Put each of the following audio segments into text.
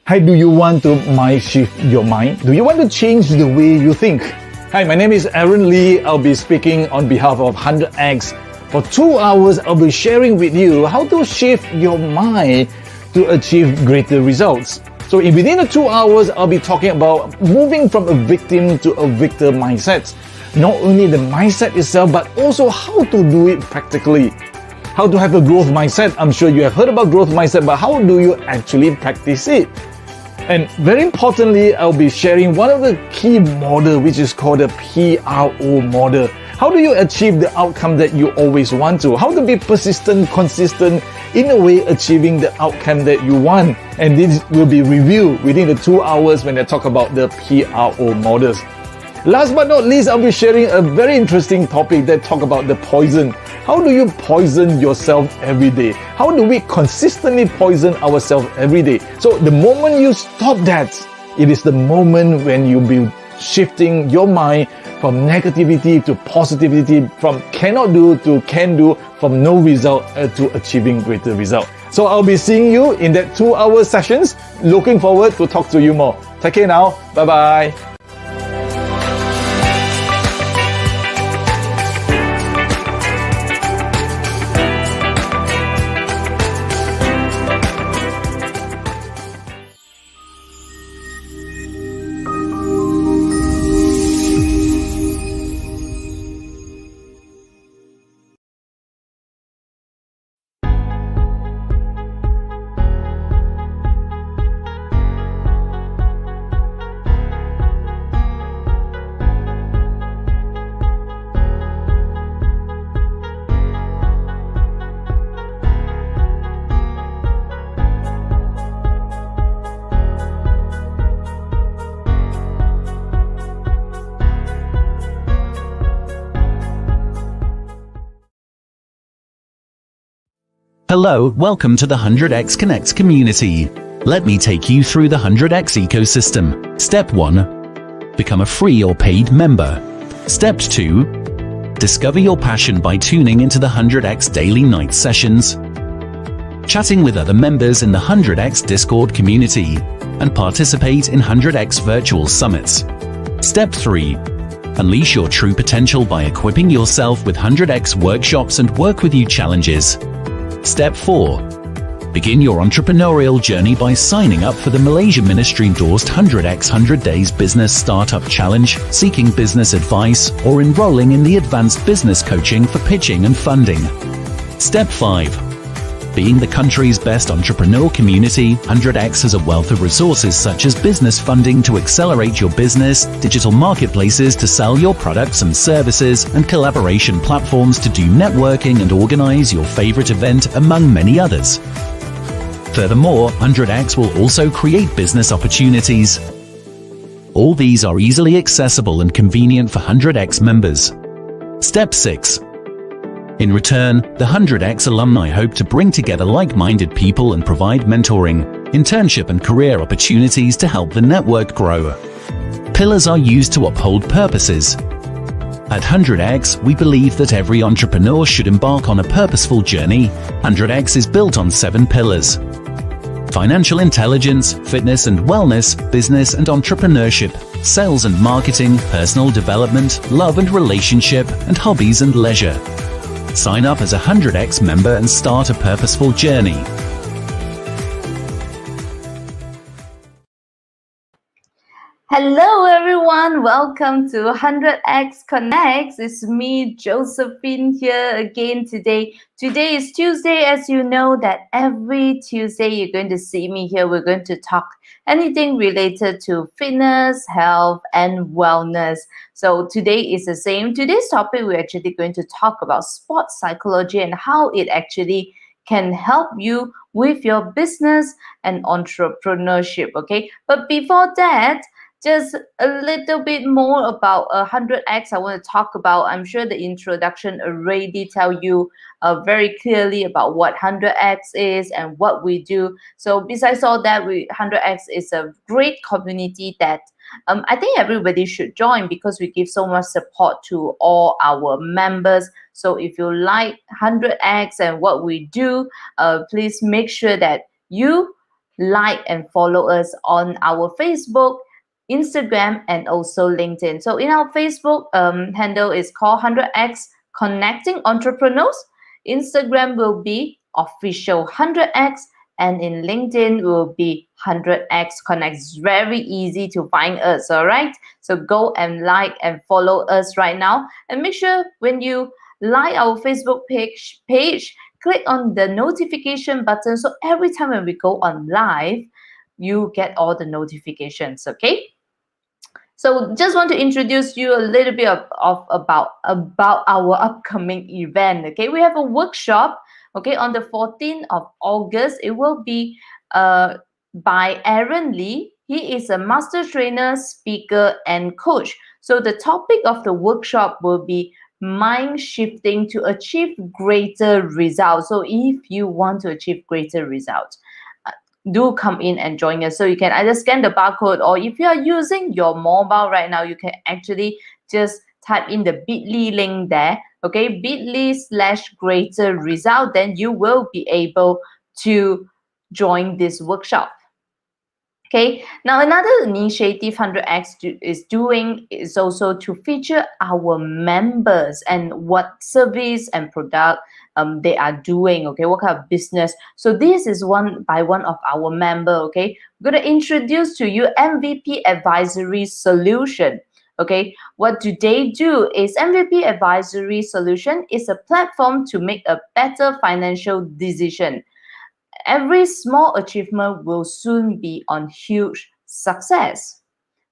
Hi, do you want to mind shift your mind? Do you want to change the way you think? Hi, my name is Aaron Lee. I'll be speaking on behalf of 100X. For 2 hours, I'll be sharing with you how to shift your mind to achieve greater results. So within the 2 hours, I'll be talking about moving from a victim to a victor mindset. Not only the mindset itself, but also how to do it practically. How to have a growth mindset. I'm sure you have heard about growth mindset, but how do you actually practice it? And very importantly, I'll be sharing one of the key model, which is called the PRO model. How do you achieve the outcome that you always want to? How to be persistent, consistent, in a way achieving the outcome that you want. And this will be reviewed within the 2 hours when I talk about the PRO models. Last but not least, I'll be sharing a very interesting topic that talk about the poison. How do you poison yourself every day? How do we consistently poison ourselves every day? So the moment you stop that, it is the moment when you'll be shifting your mind from negativity to positivity, from cannot do to can do, from no result to achieving greater result. So I'll be seeing you in that 2 hour sessions. Looking forward to talk to you more. Take care now. Bye-bye. Hello, welcome to the 100X Connects community. Let me take you through the 100X ecosystem. Step 1. Become a free or paid member. Step 2. Discover your passion by tuning into the 100X daily night sessions, chatting with other members in the 100X Discord community, and participate in 100X virtual summits. Step 3. Unleash your true potential by equipping yourself with 100X workshops and work with you challenges. Step 4. Begin your entrepreneurial journey by signing up for the Malaysia Ministry-endorsed 100X 100 Days Business Startup Challenge, seeking business advice, or enrolling in the Advanced Business Coaching for pitching and funding. Step 5. Being the country's best entrepreneur community, 100X has a wealth of resources such as business funding to accelerate your business, digital marketplaces to sell your products and services, and collaboration platforms to do networking and organize your favorite event, among many others. Furthermore, 100X will also create business opportunities. All these are easily accessible and convenient for 100X members. Step 6. In return, the 100X alumni hope to bring together like-minded people and provide mentoring, internship and career opportunities to help the network grow. Pillars are used to uphold purposes. At 100X, we believe that every entrepreneur should embark on a purposeful journey. 100X is built on 7 pillars: financial intelligence, fitness and wellness, business and entrepreneurship, sales and marketing, personal development, love and relationship, and hobbies and leisure. Sign up as a 100X member and start a purposeful journey. Hello everyone, welcome to 100X Connects. It's me, Josephine, here again today. Today is Tuesday. As you know that every Tuesday you're going to see me here. We're going to talk anything related to fitness, health, and wellness. So today is the same. Today's topic, we're actually going to talk about sports psychology and how it actually can help you with your business and entrepreneurship, okay? But before that, just a little bit more about 100X I want to talk about. I'm sure the introduction already tell you very clearly about what 100X is and what we do. So besides all that, 100X is a great community that I think everybody should join because we give so much support to all our members. So if you like 100X and what we do, please make sure that you like and follow us on our Facebook, Instagram, and also LinkedIn. So in our Facebook handle is called 100x Connecting Entrepreneurs. Instagram will be official 100x, and in LinkedIn will be 100x Connect. It's very easy to find us, all right? So go and like and follow us right now, and make sure when you like our Facebook page, click on the notification button, so every time when we go on live, you get all the notifications, okay? So just want to introduce you a little bit about our upcoming event. Okay, we have a workshop. Okay, on the 14th of August, it will be by Aaron Lee. He is a master trainer, speaker, and coach. So the topic of the workshop will be mind shifting to achieve greater results. So if you want to achieve greater results, do come in and join us. So you can either scan the barcode, or if you are using your mobile right now, you can actually just type in the bit.ly link there, okay, bit.ly/greater result, then you will be able to join this workshop. Okay, now another initiative 100x is doing is also to feature our members and what service and product they are doing, okay, what kind of business. So this is one by one of our member, okay. I'm going to introduce to you MVP Advisory Solution. Okay, what do they do is MVP Advisory Solution is a platform to make a better financial decision. Every small achievement will soon be on huge success.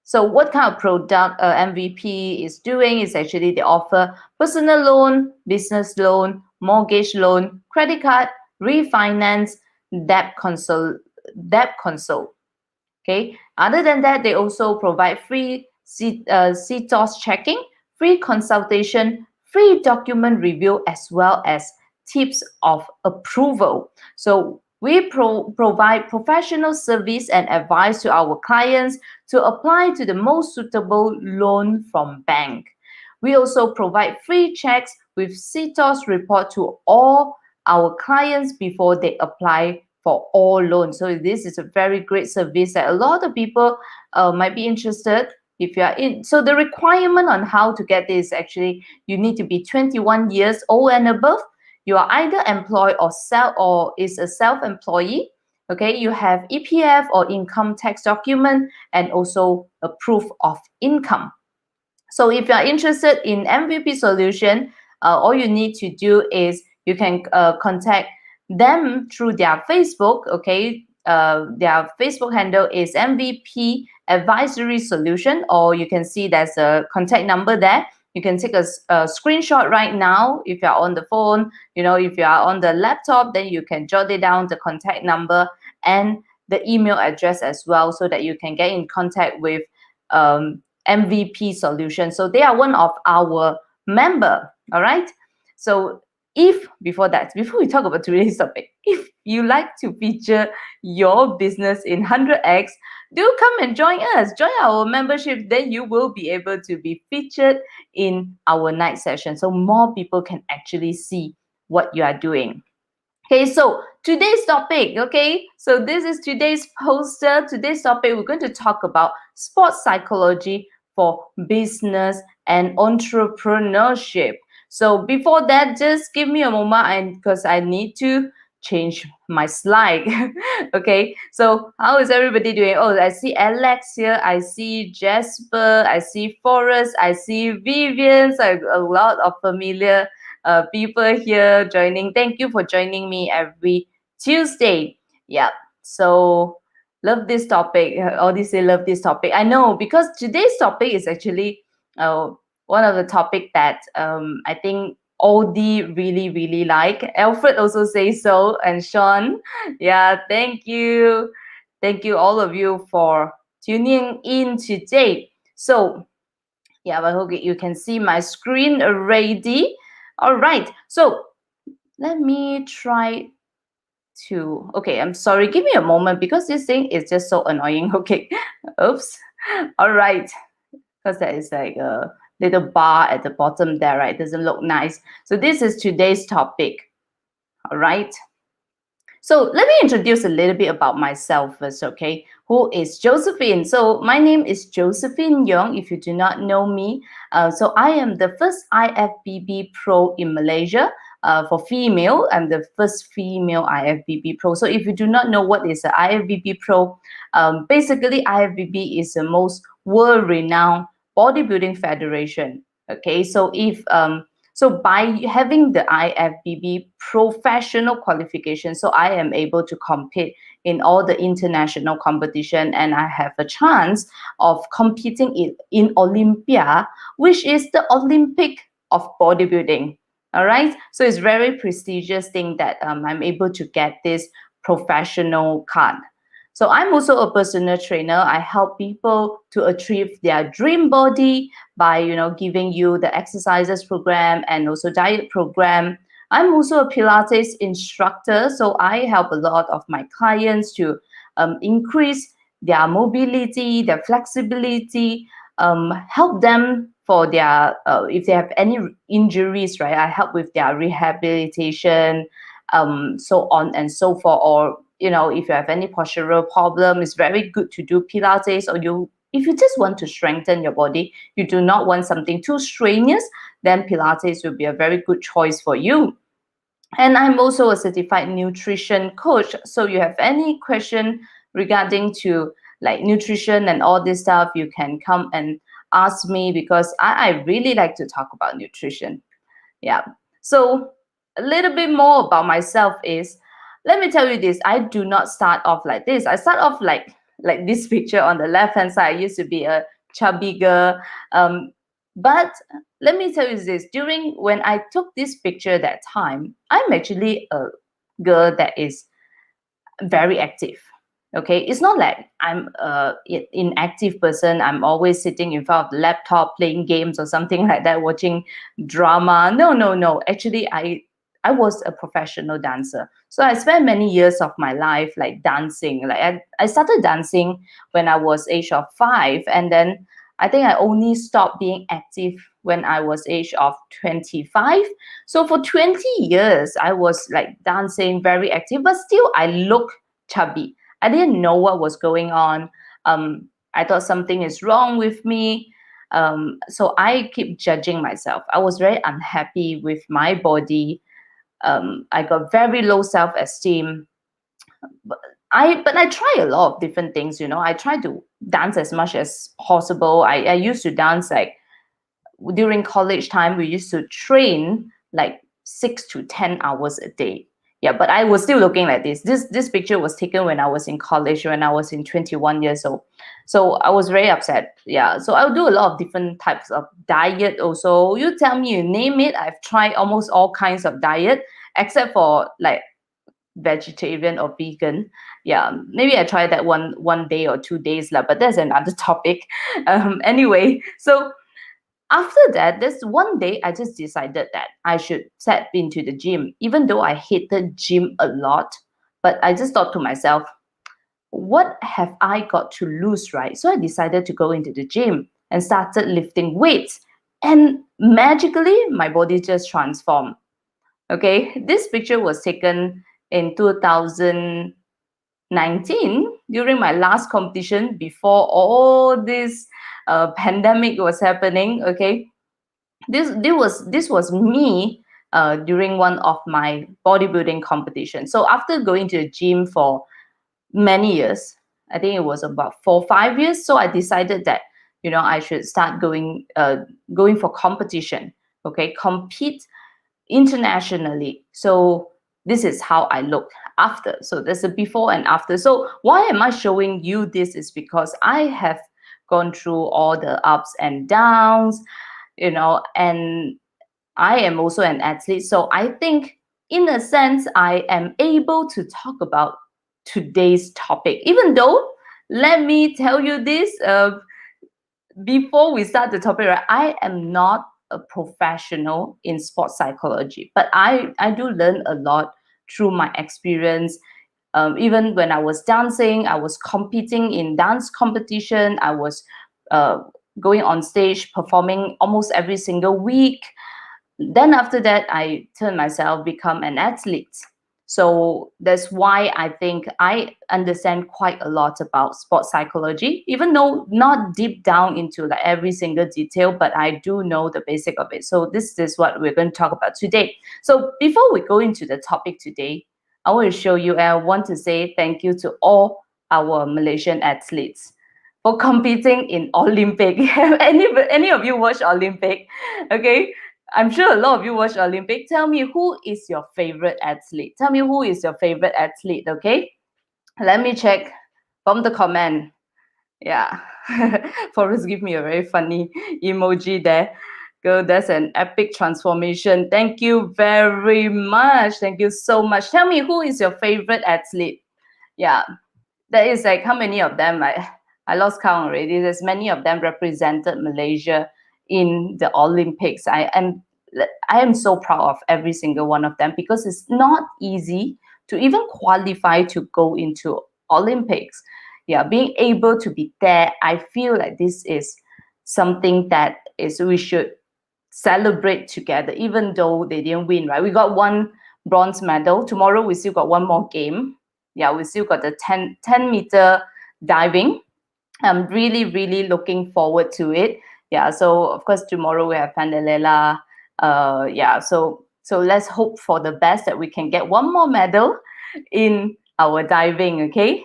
So what kind of product MVP is doing is actually they offer personal loan, business loan, mortgage loan, credit card, refinance, debt console. Okay. Other than that, they also provide free CTOS checking, free consultation, free document review, as well as tips of approval. So we provide professional service and advice to our clients to apply to the most suitable loan from bank. We also provide free checks with CTOS report to all our clients before they apply for all loans. So this is a very great service that a lot of people might be interested if you are in. So the requirement on how to get this, actually, you need to be 21 years old and above. You are either employed or is a self-employee. Okay, you have EPF or income tax document and also a proof of income. So if you are interested in MVP solution, all you need to do is you can contact them through their Facebook. Okay, their Facebook handle is MVP Advisory Solution, or you can see there's a contact number there. You can take a screenshot right now if you're on the phone. You know, if you are on the laptop, then you can jot it down, the contact number and the email address as well, so that you can get in contact with MVP Solution. So they are one of our member. All right. So before we talk about today's topic, if you like to feature your business in 100x, do come and join us. Join our membership, then you will be able to be featured in our night session, so more people can actually see what you are doing. Okay, so today's topic, okay, so this is today's poster. Today's topic, we're going to talk about sports psychology for business and entrepreneurship. So before that, just give me a moment, because I need to change my slide. Okay, so how is everybody doing? Oh, I see Alex here, I see Jasper, I see Forrest, I see Vivian. So a lot of familiar people here joining. Thank you for joining me every Tuesday. Yeah, so love this topic. Odyssey, love this topic. I know, because today's topic is actually one of the topic that I think Odie really like. Alfred also says so, and Sean. Yeah, thank you all of you for tuning in today. So yeah, I hope you can see my screen already. All right, so let me try to, okay, I'm sorry, give me a moment, because this thing is just so annoying. Okay, oops. All right, because there is like a little bar at the bottom there, right? Doesn't look nice. So this is today's topic. All right, So let me introduce a little bit about myself first, okay? Who is Josephine? So my name is Josephine Young, if you do not know me. So I am the first IFBB pro in Malaysia. For female, I'm the first female IFBB pro. So if you do not know what is an IFBB pro, basically IFBB is the most world-renowned bodybuilding federation. Okay, so if so by having the IFBB professional qualification, so I am able to compete in all the international competition, and I have a chance of competing in Olympia, which is the Olympic of bodybuilding. All right, so it's very prestigious thing that I'm able to get this professional card. So I'm also a personal trainer. I help people to achieve their dream body by, giving you the exercises program and also diet program. I'm also a Pilates instructor, so I help a lot of my clients to increase their mobility, their flexibility, help them for their, if they have any injuries, right? I help with their rehabilitation, so on and so forth. Or if you have any postural problem, it's very good to do Pilates. Or if you just want to strengthen your body, you do not want something too strenuous, then Pilates will be a very good choice for you. And I'm also a certified nutrition coach. So you have any question regarding to like nutrition and all this stuff, you can come and ask me, because I really like to talk about nutrition. Yeah. So a little bit more about myself is, let me tell you this, I do not start off like this. I start off like this picture on the left hand side. I used to be a chubby girl. But let me tell you this, when I took this picture that time, I'm actually a girl that is very active. Okay, it's not like I'm an inactive person. I'm always sitting in front of the laptop playing games or something like that, watching drama. No. Actually, I was a professional dancer. So I spent many years of my life like dancing. Like I started dancing when I was age of 5, and then I think I only stopped being active when I was age of 25. So for 20 years, I was like dancing, very active, but still I look chubby. I didn't know what was going on. I thought something is wrong with me. So I keep judging myself. I was very unhappy with my body. I got very low self-esteem. But I try a lot of different things. I try to dance as much as possible. I used to dance like during college time. We used to train like 6 to 10 hours a day. Yeah, but I was still looking like this. This picture was taken when I was in college, when I was in 21 years old. So I was very upset. Yeah, so I'll do a lot of different types of diet also. You tell me, you name it. I've tried almost all kinds of diet, except for like vegetarian or vegan. Yeah, maybe I tried that one day or 2 days, but that's another topic. Anyway, so after that, there's one day I just decided that I should step into the gym, even though I hated gym a lot. But I just thought to myself, what have I got to lose, right? So I decided to go into the gym and started lifting weights. And magically, my body just transformed. Okay, this picture was taken in 2019 during my last competition before all this pandemic was happening. Okay, this was me during one of my bodybuilding competitions. So after going to the gym for many years, I think it was about 4-5 years, so I decided that I should start going for competition. Okay, compete internationally. So this is how I look after. So there's a before and after. So why am I showing you this? Is because I have gone through all the ups and downs, and I am also an athlete. So I think in a sense, I am able to talk about today's topic, even though, let me tell you this, before we start the topic, right, I am not a professional in sports psychology, but I do learn a lot through my experience. Even when I was dancing, I was competing in dance competition. I was going on stage performing almost every single week. Then after that, I turned myself become an athlete. So that's why I think I understand quite a lot about sports psychology, even though not deep down into like every single detail, but I do know the basic of it. So this is what we're going to talk about today. So before we go into the topic today, I want to show you, and I want to say thank you to all our Malaysian athletes for competing in Olympic. Any of you watch Olympic? Okay. I'm sure a lot of you watch Olympic. Tell me, who is your favorite athlete? Tell me who is your favorite athlete, okay? Let me check from the comment. Yeah. Forrest give me a very funny emoji there. Girl, that's an epic transformation. Thank you very much. Thank you so much. Tell me, who is your favorite athlete? Yeah. There is like, how many of them? I lost count already. There's many of them represented Malaysia in the Olympics. I am so proud of every single one of them, because it's not easy to even qualify to go into Olympics. Yeah, being able to be there, I feel like this is something that is we should celebrate together, even though they didn't win, right? We got one bronze medal. Tomorrow we still got one more game. Yeah, we still got the 10 meter diving. I'm really, really looking forward to it. Yeah, so of course tomorrow we have Pandalela. Yeah, so let's hope for the best, that we can get one more medal in our diving, okay?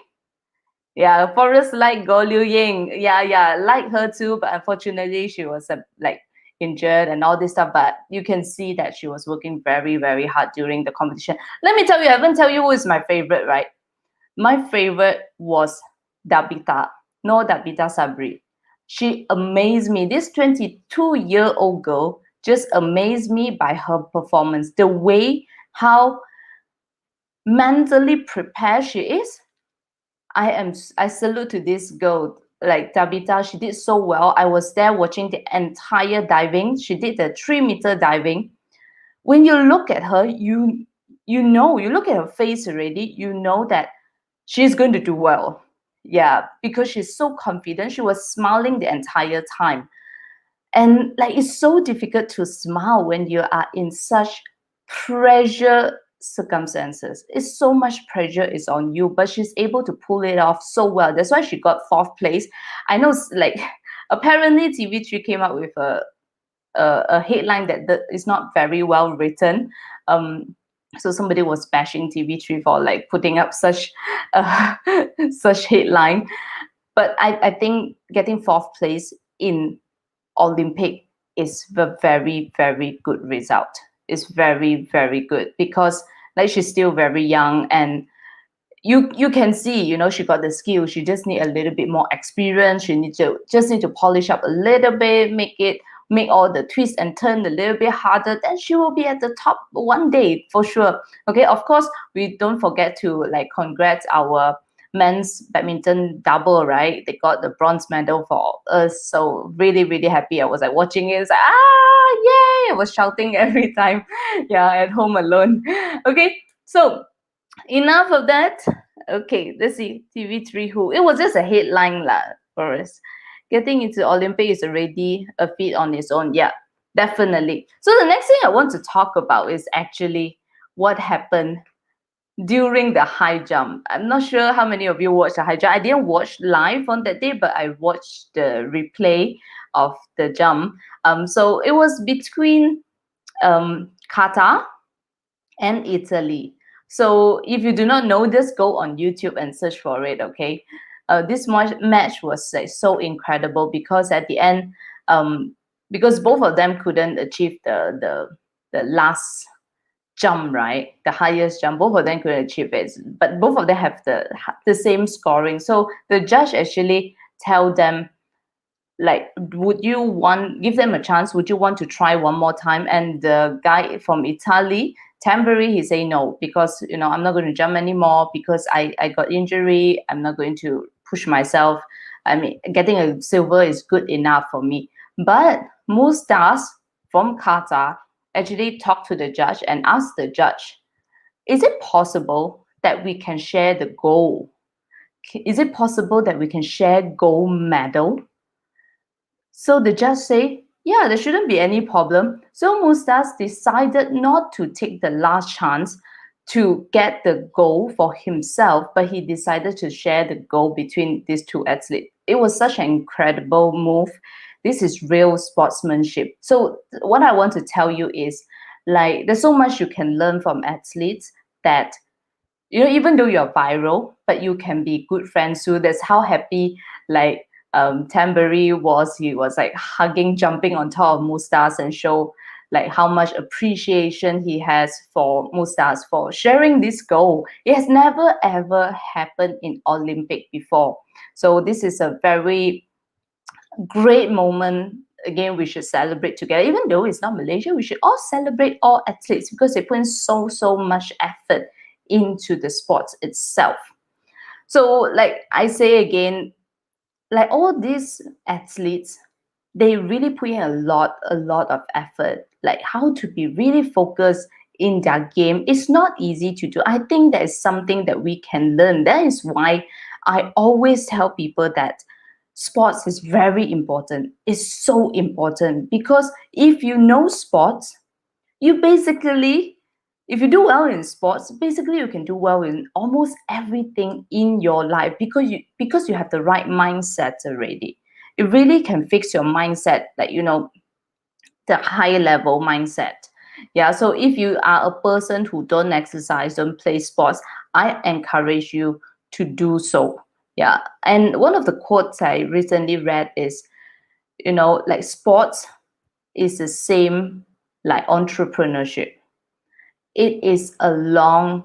Yeah, Forrest like Go Liu Ying. Yeah, like her too, but unfortunately she was like injured and all this stuff. But you can see that she was working very, very hard during the competition. Let me tell you, I haven't tell you who is my favorite, right? My favorite was Dabita. No, Dabita Sabri. She amazed me. This 22-year-old girl just amazed me by her performance. The way how mentally prepared she is. I salute to this girl, like Tabitha. She did so well. I was there watching the entire diving. She did the 3-meter diving. When you look at her, you look at her face already, you know that she's going to do well. Yeah, because she's so confident. She was smiling the entire time. And like, it's so difficult to smile when you are in such pressure circumstances. It's so much pressure is on you, but she's able to pull it off so well. That's why she got 4th place. I know, like, apparently TV3 came up with a headline that is not very well written. So somebody was bashing TV3 for like putting up such such headline. But I think getting 4th place in Olympic is a very, very good result. It's very, very good, because like, she's still very young, and you can see, you know, she got the skill. She just need a little bit more experience. She need to polish up a little bit, make all the twists and turn a little bit harder. Then she will be at the top one day for sure. Okay, of course, we don't forget to like congrats our men's badminton double, right? They got the bronze medal for us. So really, really happy. I was like watching it. It's like, yay! I was shouting every time. Yeah, at home alone. Okay, so enough of that. Okay, let's see. TV3 who? It was just a headline lah for us. Getting into Olympic is already a feat on its own. Yeah, definitely. So the next thing I want to talk about is actually what happened during the high jump. I'm not sure how many of you watched the high jump. I didn't watch live on that day, but I watched the replay of the jump. So it was between Qatar and Italy. So if you do not know this, go on YouTube and search for it, okay? This match was like so incredible, because at the end, because both of them couldn't achieve the last jump, right? The highest jump, both of them couldn't achieve it, but both of them have the same scoring. So the judge actually tell them, like, give them a chance, would you want to try one more time? And the guy from Italy, Tamberi, he say no, because, you know, I'm not going to jump anymore, because I got injury. I'm not going to push myself. I mean, getting a silver is good enough for me. But Mustas from Qatar actually talked to the judge and asked the judge, is it possible that we can share the gold? Is it possible that we can share gold medal? So the judge say, yeah, there shouldn't be any problem. So Mustas decided not to take the last chance to get the goal for himself, but he decided to share the goal between these two athletes. It was such an incredible move. This is real sportsmanship. So what I want to tell you is, like, there's so much you can learn from athletes that, even though you're viral, but you can be good friends too. That's how happy, like, Tambury was. He was like hugging, jumping on top of Mustas and show like how much appreciation he has for Mustas for sharing this goal. It has never ever happened in Olympic before. So this is a very great moment. Again, we should celebrate together. Even though it's not Malaysia, we should all celebrate all athletes because they put in so much effort into the sports itself. So like I say again, like all these athletes, they really put in a lot of effort, like how to be really focused in their game. It's not easy to do. I think that is something that we can learn. That is why I always tell people that sports is very important. It's so important because if you know sports, you basically, if you do well in sports, basically you can do well in almost everything in your life because you have the right mindset already. It really can fix your mindset, like, the high level mindset. Yeah, so if you are a person who don't exercise, don't play sports, I encourage you to do so. Yeah, and one of the quotes I recently read is, like sports is the same like entrepreneurship. It is a long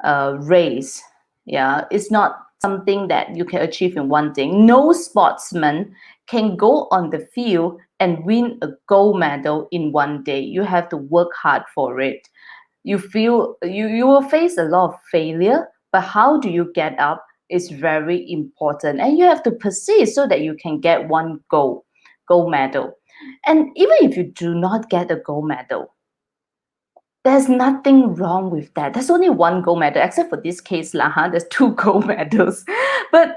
race. Yeah, it's not something that you can achieve in one day. No sportsman can go on the field and win a gold medal in one day. You have to work hard for it. You will face a lot of failure, but how do you get up is very important, and you have to persist so that you can get one gold medal. And even if you do not get a gold medal, there's nothing wrong with that. There's only one gold medal, except for this case, there's two gold medals. But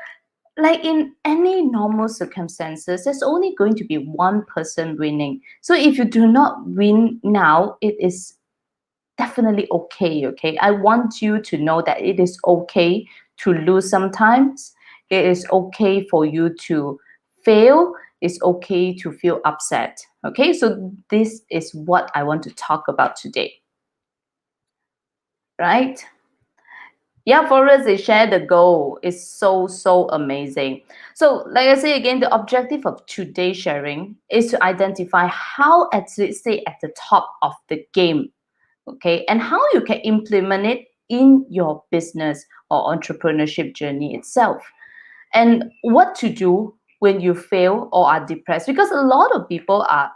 like in any normal circumstances, there's only going to be one person winning. So if you do not win now, it is definitely okay. Okay, I want you to know that it is okay to lose sometimes. It is okay for you to fail. It's okay to feel upset. Okay, so this is what I want to talk about today. Right? Yeah, for us, they share the goal. It's so amazing. So, like I say again, the objective of today's sharing is to identify how athletes stay at the top of the game, okay, and how you can implement it in your business or entrepreneurship journey itself, and what to do when you fail or are depressed, because a lot of people are,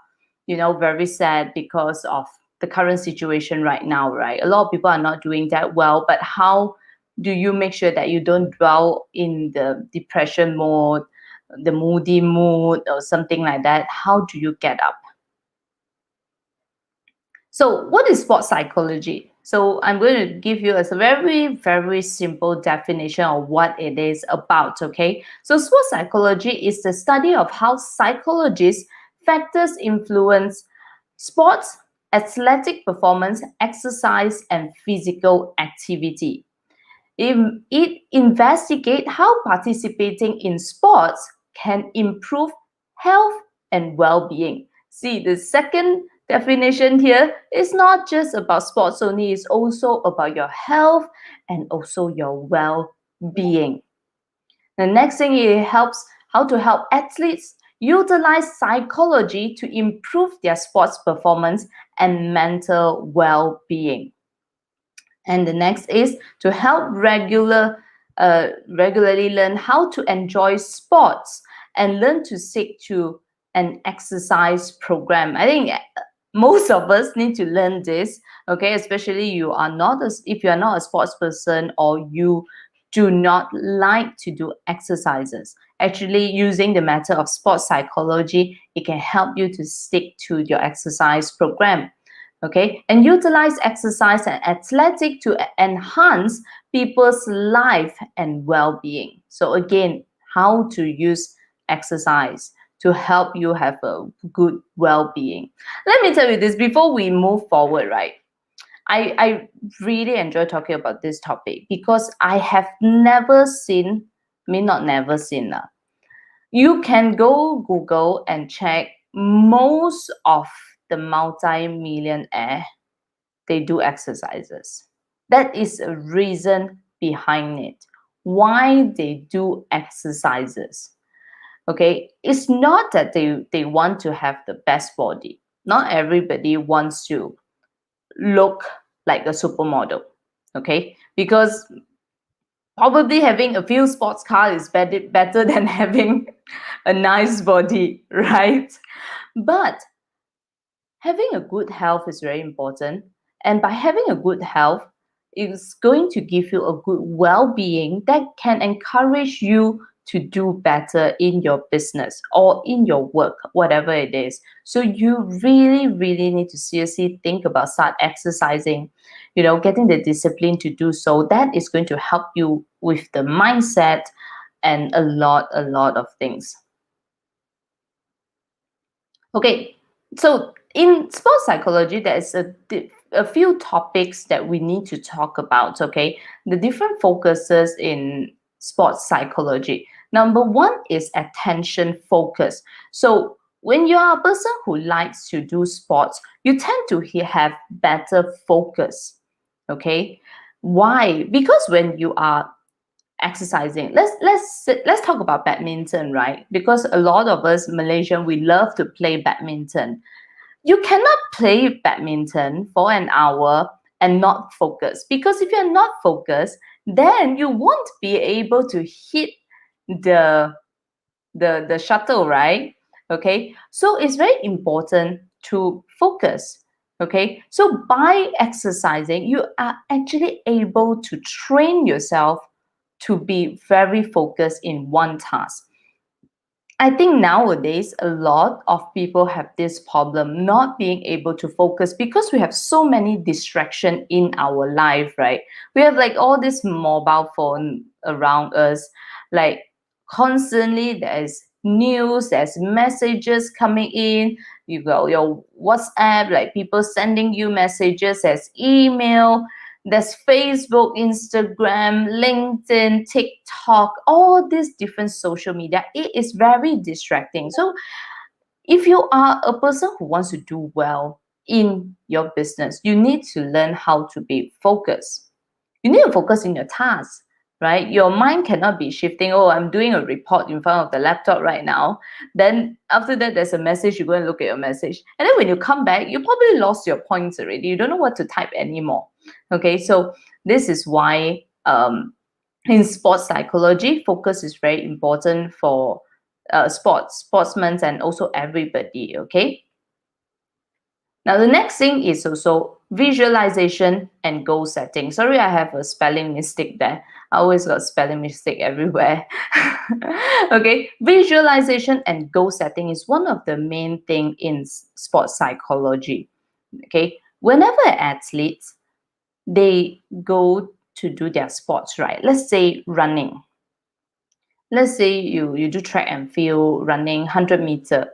very sad because of the current situation right now, right? A lot of people are not doing that well, but how do you make sure that you don't dwell in the depression mode, the moody mood, or something like that? How do you get up? So what is sports psychology? So I'm going to give you a very simple definition of what it is about, okay? So sports psychology is the study of how psychologists factors influence sports, athletic performance, exercise, and physical activity. It investigates how participating in sports can improve health and well-being. See, the second definition here is not just about sports only, it's also about your health and also your well-being. The next thing, it helps how to help athletes utilize psychology to improve their sports performance and mental well-being. And the next is to help regularly learn how to enjoy sports and learn to stick to an exercise program. I think most of us need to learn this, okay? Especially if you are not a sports person or you do not like to do exercises. Actually, using the method of sports psychology, it can help you to stick to your exercise program. Okay, and utilize exercise and athletic to enhance people's life and well-being. So again, how to use exercise to help you have a good well-being. Let me tell you this before we move forward, right? I really enjoy talking about this topic because I have never seen, not never seen. You can go Google and check most of the multi-millionaire, they do exercises. That is a reason behind it. Why they do exercises. Okay, it's not that they want to have the best body. Not everybody wants to look like a supermodel. Okay, because probably having a few sports cars is better than having a nice body, right? But having a good health is very important. And by having a good health, it's going to give you a good well-being that can encourage you to do better in your business or in your work, whatever it is. So you really, really need to seriously think about start exercising, getting the discipline to do so. That is going to help you with the mindset and a lot of things. Okay, so in sports psychology, there's a few topics that we need to talk about, okay? The different focuses in sports psychology. Number one is attention focus. So when you are a person who likes to do sports, you tend to have better focus, okay? Why? Because when you are exercising, let's talk about badminton, right? Because a lot of us Malaysian, we love to play badminton. You cannot play badminton for an hour and not focus, because if you're not focused, then you won't be able to hit the shuttle, right? Okay, so it's very important to focus. Okay, so by exercising, you are actually able to train yourself to be very focused in one task. I think nowadays a lot of people have this problem not being able to focus because we have so many distraction in our life, right? We have like all this mobile phone around us, like constantly there's news, there's messages coming in, you got your WhatsApp, like people sending you messages, there's email, there's Facebook, Instagram, LinkedIn, TikTok, all these different social media. It is very distracting. So if you are a person who wants to do well in your business, you need to learn how to be focused. You need to focus in your task, right? Your mind cannot be shifting. Oh, I'm doing a report in front of the laptop right now. Then after that, there's a message. You go and look at your message. And then when you come back, you probably lost your points already. You don't know what to type anymore. Okay, so this is why in sports psychology, focus is very important for sportsmen and also everybody. Okay. Now the next thing is also visualization and goal setting. Sorry, I have a spelling mistake there. I always got spelling mistake everywhere. Okay, visualization and goal setting is one of the main thing in sports psychology. Okay, whenever athletes they go to do their sports, right? Let's say running. Let's say you do track and field running 100 meter.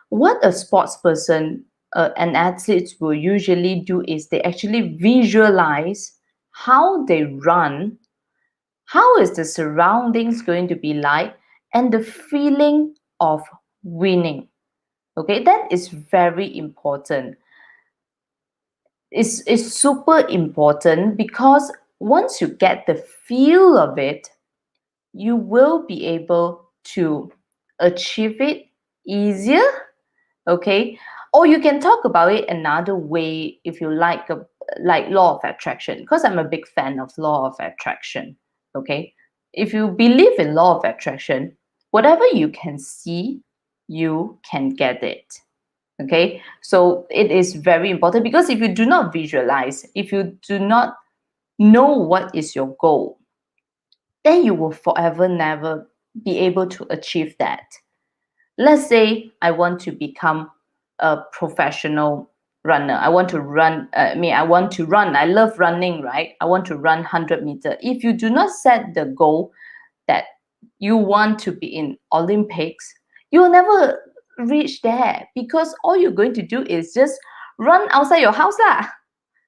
What a sports person, an athlete will usually do is they actually visualize how they run, how is the surroundings going to be like, and the feeling of winning. Okay, that is very important. It's super important because once you get the feel of it, you will be able to achieve it easier. Okay, or you can talk about it another way if you like law of attraction, because I'm a big fan of law of attraction. Okay, if you believe in law of attraction, whatever you can see, you can get it. Okay, so it is very important, because if you do not visualize, if you do not know what is your goal, then you will forever never be able to achieve that. Let's say I want to become a professional runner. I want to run. I love running, right? I want to run 100 meter. If you do not set the goal that you want to be in Olympics, you will never reach there, because all you're going to do is just run outside your house lah.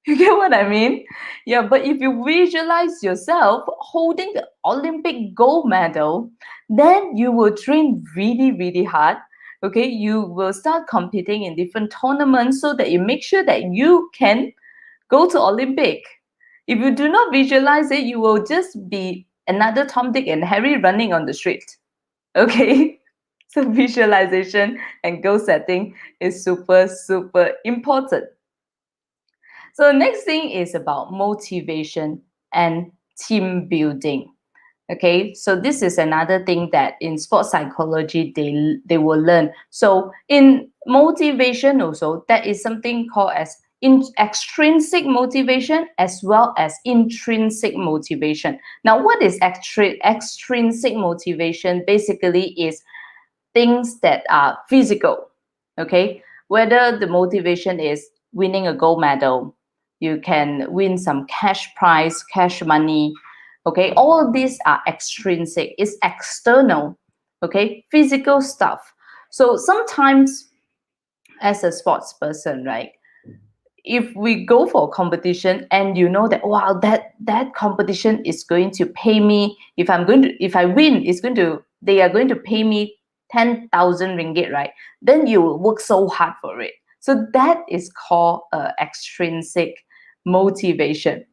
You get what I mean? Yeah, but if you visualize yourself holding the Olympic gold medal, then you will train really, really hard. Okay, you will start competing in different tournaments so that you make sure that you can go to Olympic. If you do not visualize it, you will just be another Tom, Dick, and Harry running on the street. Okay, so visualization and goal setting is super, super important. So next thing is about motivation and team building. Okay, so this is another thing that in sports psychology they will learn. So in motivation also, that is something called as extrinsic motivation as well as intrinsic motivation. Now, what is extrinsic motivation? Basically, is things that are physical. Okay, whether the motivation is winning a gold medal, you can win some cash prize, cash money. Okay, all these are extrinsic, it's external. Okay, physical stuff. So sometimes as a sports person, right, if we go for a competition and you know that wow, that competition is going to pay me, if I win, it's going to they are going to pay me 10,000 ringgit, right? Then you will work so hard for it. So that is called extrinsic motivation.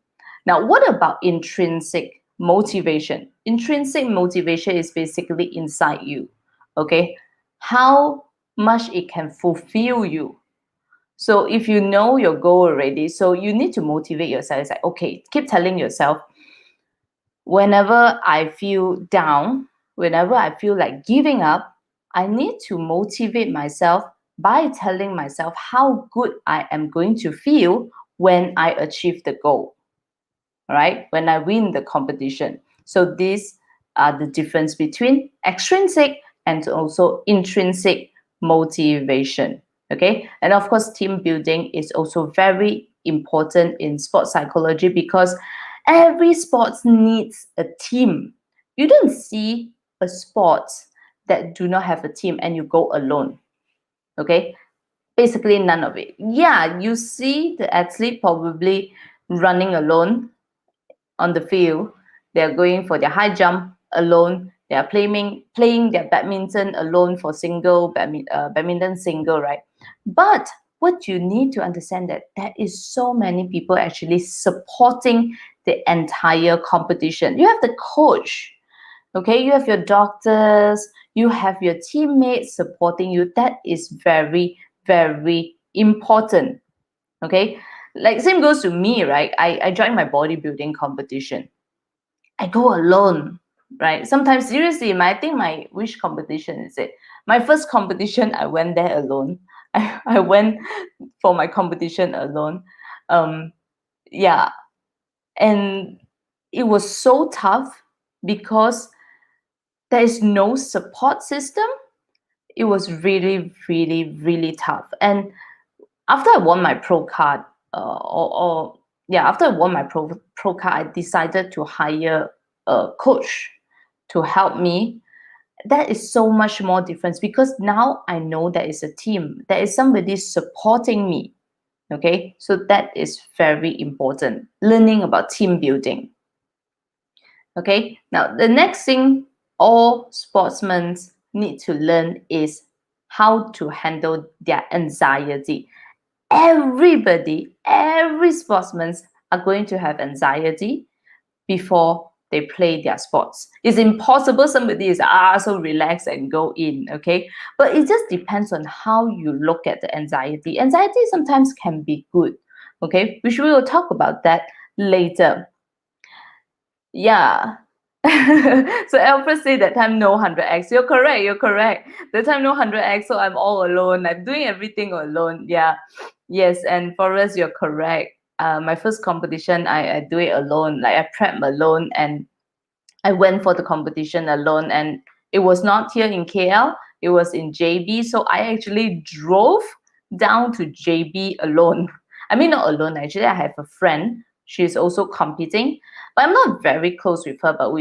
Now, what about intrinsic motivation? Intrinsic motivation is basically inside you. Okay, how much it can fulfill you. So if you know your goal already, so you need to motivate yourself. It's like, okay, keep telling yourself, whenever I feel down, whenever I feel like giving up, I need to motivate myself by telling myself how good I am going to feel when I achieve the goal, right? When I win the competition. So these are the difference between extrinsic and also intrinsic motivation. Okay, and of course, team building is also very important in sports psychology because every sports needs a team. You don't see a sport that do not have a team and you go alone. Okay, basically none of it. Yeah, you see the athlete probably running alone on the field. They're going for their high jump alone. They are playing their badminton alone for badminton single, right? But what you need to understand that there is so many people actually supporting the entire competition. You have the coach, okay? You have your doctors, you have your teammates supporting you. That is very, very important. Okay, like same goes to me, right? I joined my bodybuilding competition. I go alone, right? Sometimes seriously, I think my which competition is it? My first competition, I went there alone. I went for my competition alone. Um, yeah, and it was so tough because there is no support system. It was really, really, really tough. And after I won my pro card, or yeah, after I won my pro card, I decided to hire a coach to help me. That is so much more difference because now I know there is a team, there is somebody supporting me. Okay, so that is very important. Learning about team building. Okay, now the next thing all sportsmen need to learn is how to handle their anxiety. Every sportsmen are going to have anxiety before they play their sports. It's impossible somebody is so relaxed and go in, okay? But it just depends on how you look at the anxiety. Anxiety sometimes can be good, okay? Which we will talk about that later. Yeah. So Alfred said that time no 100x. You're correct. That time no 100x, so I'm all alone. I'm doing everything alone. Yeah. Yes, and Forrest, you're correct. My first competition, I do it alone. Like I prep alone and I went for the competition alone. And it was not here in KL, it was in JB. So I actually drove down to JB alone. I mean, not alone, actually, I have a friend. She's also competing, but I'm not very close with her. But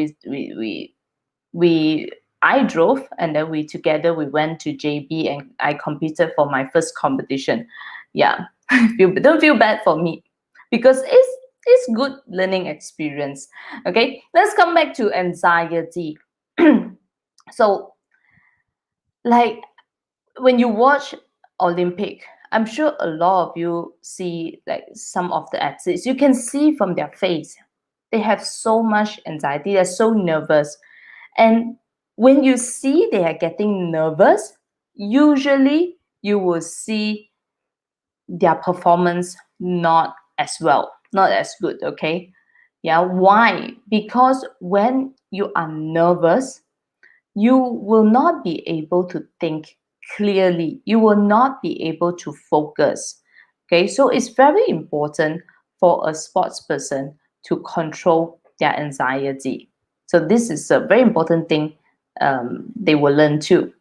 I drove and then we together we went to JB and I competed for my first competition. Yeah, don't feel bad for me. because it's good learning experience. Okay, let's come back to anxiety. So, like when you watch Olympic, I'm sure a lot of you see like some of the athletes. You can see from their face, they have so much anxiety. They're so nervous, and when you see they are getting nervous, usually you will see their performance not as well, not as good. Okay, yeah. Why? Because when you are nervous, you will not be able to think clearly. You will not be able to focus. Okay, so it's very important for a sports person to control their anxiety. So this is a very important thing they will learn too.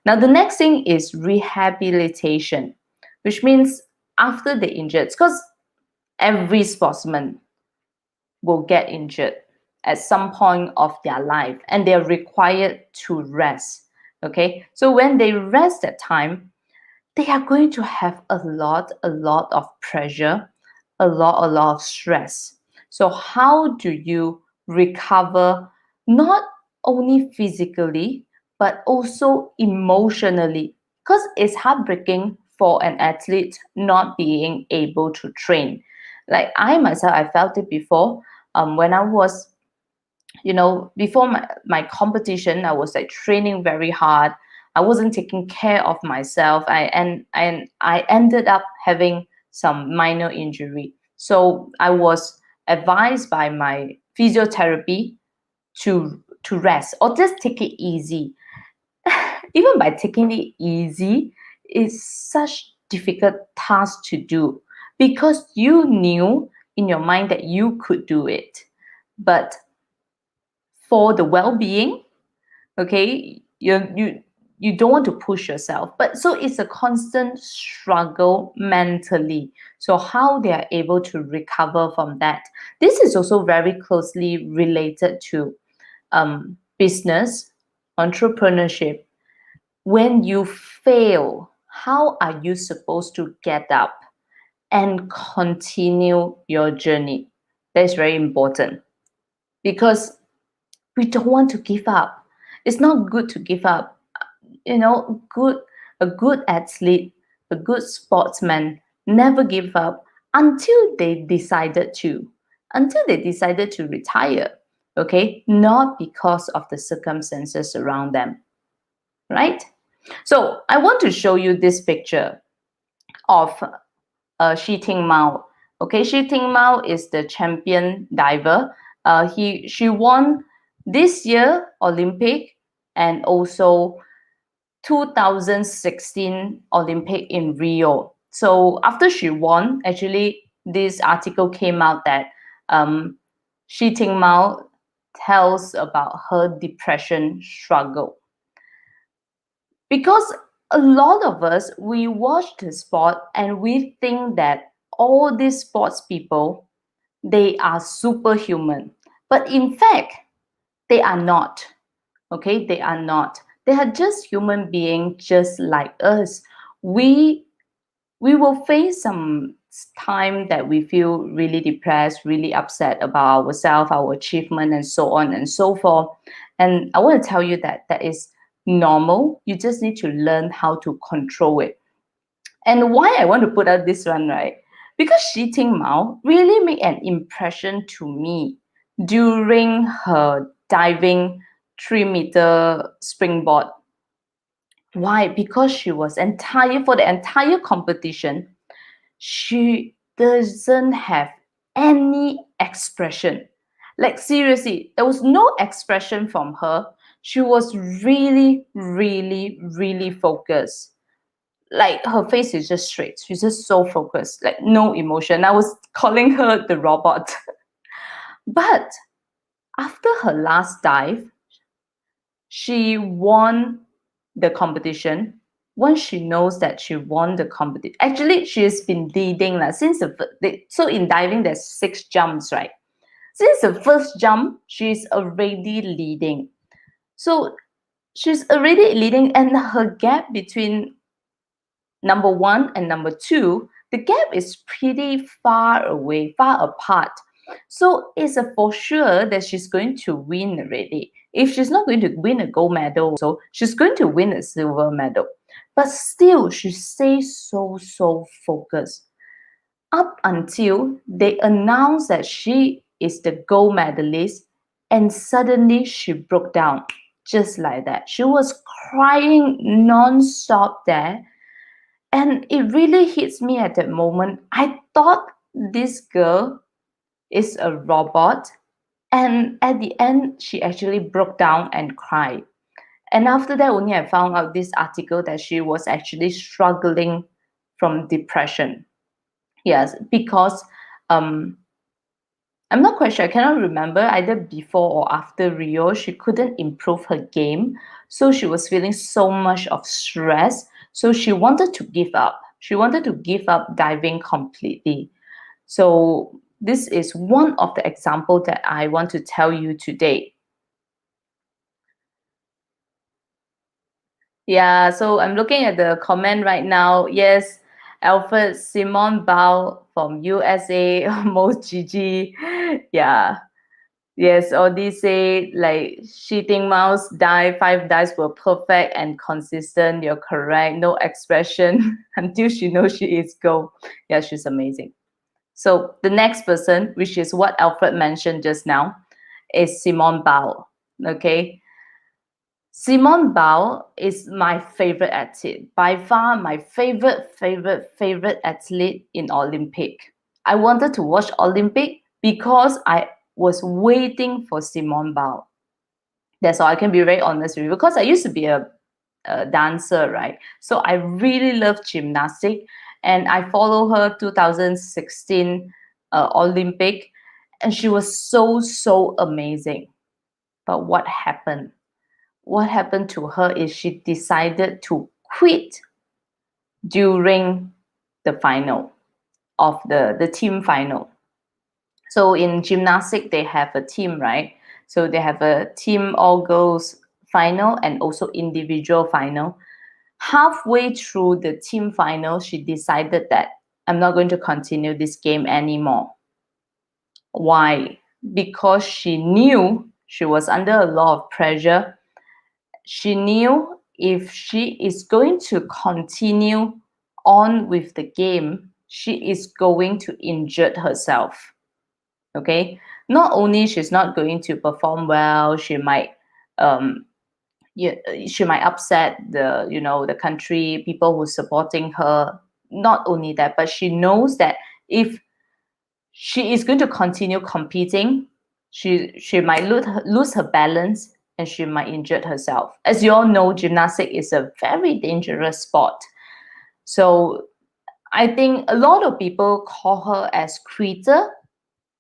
Now, the next thing is rehabilitation, which means after they injured, because every sportsman will get injured at some point of their life and they're required to rest. Okay, so when they rest that time, they are going to have a lot of pressure, a lot of stress. So how do you recover, not only physically but also emotionally? Because it's heartbreaking for an athlete not being able to train. Like I myself, I felt it before. When I was, before my competition, I was like training very hard. I wasn't taking care of myself. I ended up having some minor injury. So I was advised by my physiotherapy to rest or just take it easy. Even by taking it easy, it's such difficult task to do because you knew in your mind that you could do it. But for the well-being, okay, you don't want to push yourself, but so it's a constant struggle mentally. So how they are able to recover from that, this is also very closely related to business, entrepreneurship. When you fail, how are you supposed to get up and continue your journey? That's very important because we don't want to give up. It's not good to give up. A good athlete, a good sportsman never give up until they decided to retire. Okay, not because of the circumstances around them, right? So I want to show you this picture of Shi Ting Mao. Okay, Shi Ting Mao is the champion diver. She won this year Olympic and also 2016 Olympic in Rio. So after she won, actually this article came out that Shi Ting Mao tells about her depression struggle. Because a lot of us, we watch the sport and we think that all these sports people, they are superhuman. But in fact, they are not. Okay, they are not. They are just human beings just like us. We will face some time that we feel really depressed, really upset about ourselves, our achievement, and so on and so forth. And I want to tell you that that is normal. You just need to learn how to control it. And why I want to put out this one, right? Because Shi Ting Mao really made an impression to me during her diving 3-meter springboard. Why? Because she was for the entire competition, she doesn't have any expression. Like seriously, there was no expression from her. She was really, really, really focused. Like her face is just straight. She's just so focused, like no emotion. I was calling her the robot. But after her last dive, she won the competition. Once she knows that she won the competition, actually she has been leading since so in diving there's 6 jumps, right? Since the first jump, she's already leading. So she's already leading, and her gap between number 1 and number 2, the gap is pretty far away, far apart. So it's a for sure that she's going to win already. If she's not going to win a gold medal, so she's going to win a silver medal. But still, she stays so focused up until they announced that she is the gold medalist, and suddenly she broke down just like that. She was crying non-stop there, and it really hits me at that moment. I thought this girl is a robot, and at the end she actually broke down and cried. And after that only I found out this article that she was actually struggling from depression. Yes, because um I'm not quite sure. I cannot remember either before or after Rio. She couldn't improve her game. So she was feeling so much of stress. So she wanted to give up. She wanted to give up diving completely. So this is one of the examples that I want to tell you today. Yeah, so I'm looking at the comment right now. Yes, Alfred Simon Bao from USA, most GG. Yeah. Yes, or they say like cheating mouse die, 5 dice were perfect and consistent. You're correct. No expression until she knows she is gold. Yeah, she's amazing. So the next person, which is what Alfred mentioned just now, is Simone Bao. Okay. Simone Bao is my favorite athlete. By far my favorite athlete in Olympic. I wanted to watch Olympic because I was waiting for Simone Bao. That's all. I can be very honest with you because I used to be a dancer, right? So I really love gymnastics, and I follow her 2016 Olympic, and she was so amazing. But what happened? What happened to her is she decided to quit during the final of the team final. So in gymnastics, they have a team, right? So they have a team all girls final and also individual final. Halfway through the team final, she decided that I'm not going to continue this game anymore. Why? Because she knew she was under a lot of pressure. She knew if she is going to continue on with the game, she is going to injure herself. Okay, not only she's not going to perform well, she might yeah, she might upset the country, people who's supporting her. Not only that, but she knows that if she is going to continue competing, she might lose her balance, and she might injure herself. As you all know, gymnastics is a very dangerous sport. So I think a lot of people call her as quitter.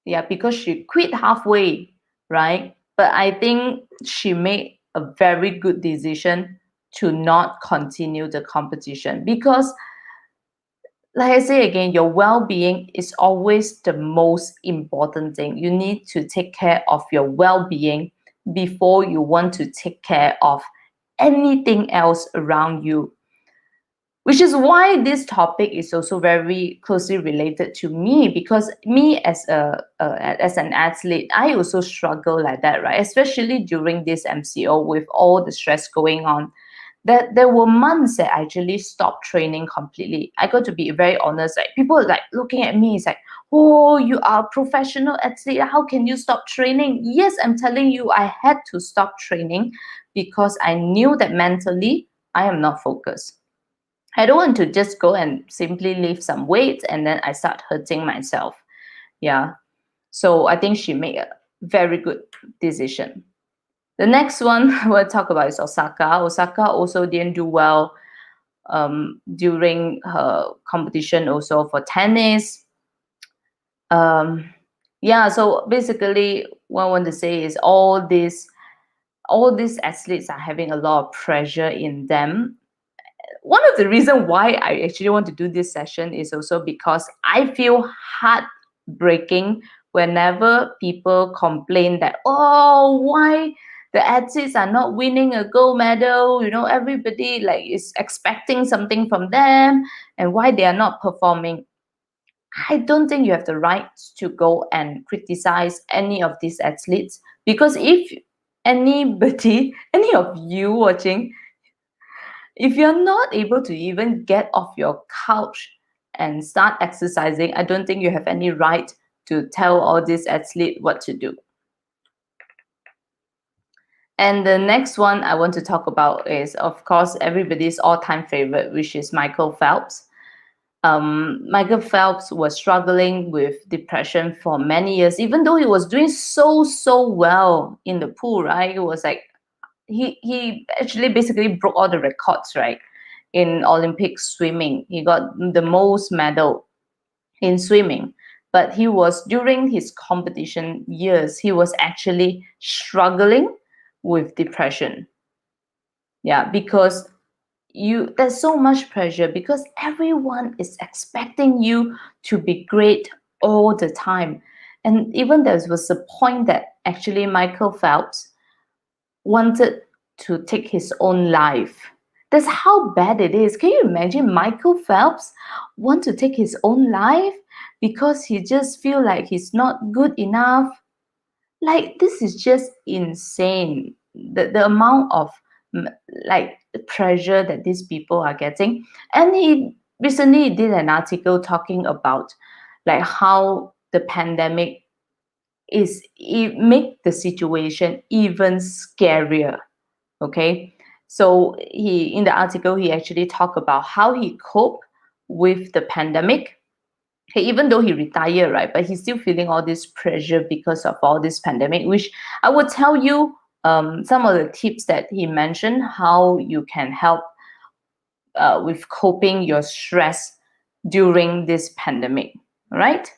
Yeah, because she quit halfway, right? But I think she made a very good decision to not continue the competition because, like I say again, your well-being is always the most important thing. You need to take care of your well-being before you want to take care of anything else around you. Which is why this topic is also very closely related to me, because me as an athlete, I also struggle like that, right? Especially during this MCO with all the stress going on. That there were months that I actually stopped training completely. I got to be very honest. Like people are like looking at me, it's like, oh, you are a professional athlete. How can you stop training? Yes, I'm telling you, I had to stop training because I knew that mentally I am not focused. I don't want to just go and simply lift some weights and then I start hurting myself. Yeah. So I think she made a very good decision. The next one we'll talk about is Osaka. Osaka also didn't do well during her competition also for tennis. Yeah, so basically what I want to say is all these athletes are having a lot of pressure in them. One of the reasons why I actually want to do this session is also because I feel heartbreaking whenever people complain that, oh, why the athletes are not winning a gold medal, everybody like is expecting something from them, and why they are not performing. I don't think you have the right to go and criticize any of these athletes, because if anybody, any of you watching, if you're not able to even get off your couch and start exercising, I don't think you have any right to tell all these athletes what to do. And the next one I want to talk about is, of course, everybody's all-time favorite, which is Michael Phelps. Michael Phelps was struggling with depression for many years, even though he was doing so well in the pool, right? It was like he actually basically broke all the records, right? In Olympic swimming, he got the most medal in swimming. But he was, during his competition years, he was actually struggling with depression. Yeah, because there's so much pressure, because everyone is expecting you to be great all the time. And even there was a point that actually Michael Phelps wanted to take his own life. That's how bad it is. Can you imagine Michael Phelps want to take his own life because he just feel like he's not good enough? Like, this is just insane. The amount of like pressure that these people are getting. And he recently did an article talking about like how the pandemic it make the situation even scarier. Okay, so he, in the article, he actually talked about how he coped with the pandemic. Okay, even though he retired, right, but he's still feeling all this pressure because of all this pandemic, which I would tell you some of the tips that he mentioned, how you can help with coping your stress during this pandemic. Right?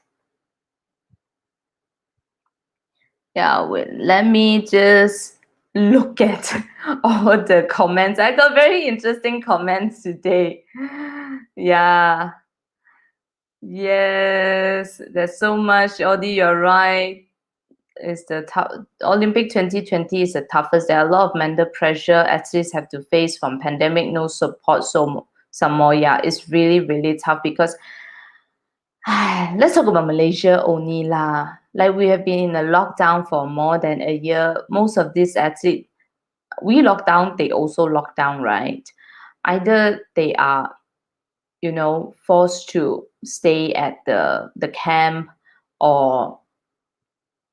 Yeah, wait, let me just look at all the comments. I got very interesting comments today. Yeah. Yes, there's so much. Audie, you're right. It's the tough. Olympic 2020 is the toughest. There are a lot of mental pressure athletes have to face from pandemic, no support, so some more. Yeah, it's really tough because let's talk about Malaysia only lah. Like, we have been in a lockdown for more than a year. Most of these athletes, we lock down, they also lock down, right? Either they are, forced to stay at the camp, or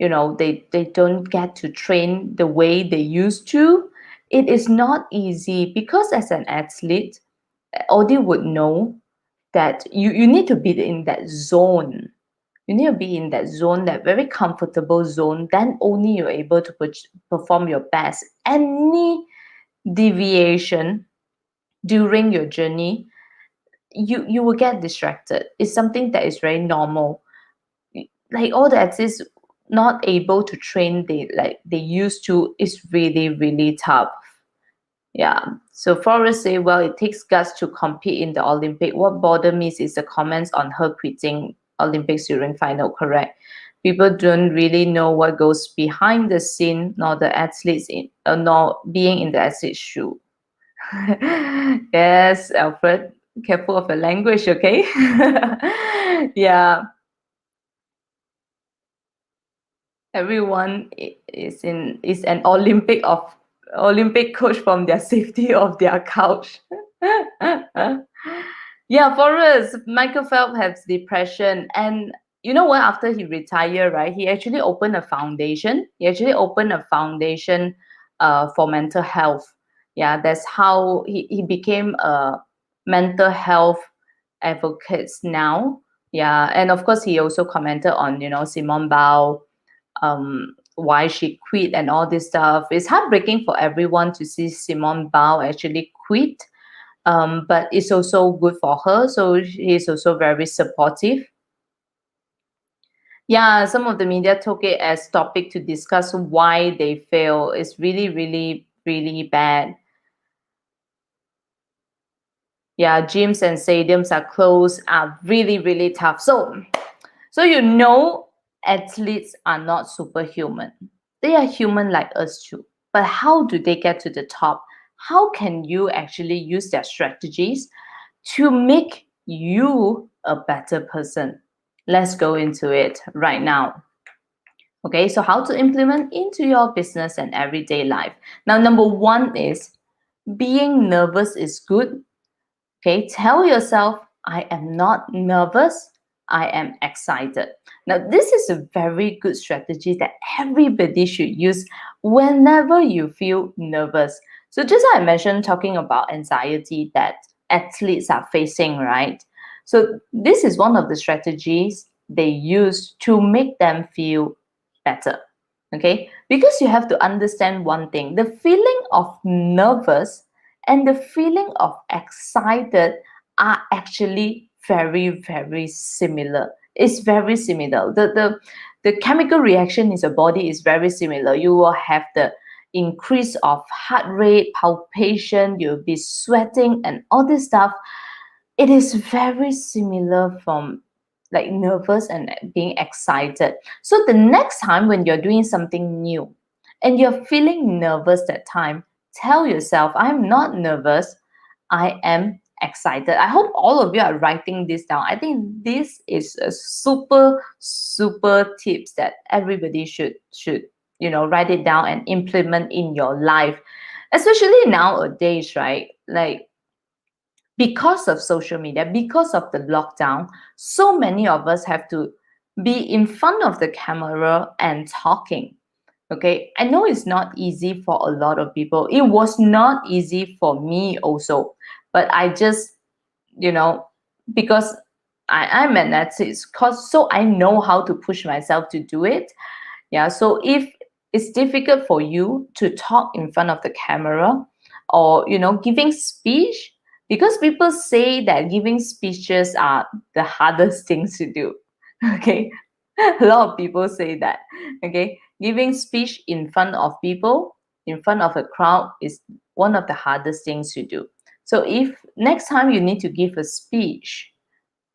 they don't get to train the way they used to. It is not easy, because as an athlete, Audie would know that you need to be in that zone. You need to be in that zone, that very comfortable zone. Then only you're able to perform your best. Any deviation during your journey, you will get distracted. It's something that is very normal. Like, all the athletes not able to train they used to is really tough. Yeah. So Forrest say, well, it takes guts to compete in the Olympic. What bothered me is the comments on her quitting Olympics during final. Correct. People don't really know what goes behind the scene, nor the athletes nor being in the athlete's shoe. Yes, Alfred, careful of your language, okay? Yeah. Everyone is an Olympic coach from their safety of their couch. Yeah, for us, Michael Phelps has depression, and you know what? After he retired, right, he actually opened a foundation. For mental health. Yeah, that's how he became a mental health advocate now. Yeah, and of course, he also commented on Simone Biles, why she quit and all this stuff. It's heartbreaking for everyone to see Simone Biles actually quit, but it's also good for her. So she's also very supportive. Yeah, some of the media took it as topic to discuss why they fail. It's really bad. Yeah, gyms and stadiums are closed, are really tough. So athletes are not superhuman. They are human like us too. But how do they get to the top? How can you actually use their strategies to make you a better person? Let's go into it right now. Okay, so how to implement into your business and everyday life. Now, number one is being nervous is good. Okay, tell yourself, I am not nervous, I am excited. Now, this is a very good strategy that everybody should use whenever you feel nervous. So, just as I mentioned, talking about anxiety that athletes are facing, right? So, this is one of the strategies they use to make them feel better. Okay, because you have to understand one thing, the feeling of nervous and the feeling of excited are actually very similar. It's very similar. The chemical reaction in the body is very similar. You will have the increase of heart rate, palpation, you'll be sweating and all this stuff. It is very similar from like nervous and being excited. So the next time when you're doing something new and you're feeling nervous that time, tell yourself, I'm not nervous, I am excited. I hope all of you are writing this down. I think this is a super tips that everybody should write it down and implement in your life, especially nowadays, right? Like because of social media, because of the lockdown, so many of us have to be in front of the camera and talking. Okay, I know it's not easy for a lot of people. It was not easy for me also, but I just, because I'm an athlete, so I know how to push myself to do it. Yeah, so if it's difficult for you to talk in front of the camera or giving speech, because people say that giving speeches are the hardest things to do. Okay, a lot of people say that. Okay, giving speech in front of people, in front of a crowd, is one of the hardest things to do. So if next time you need to give a speech,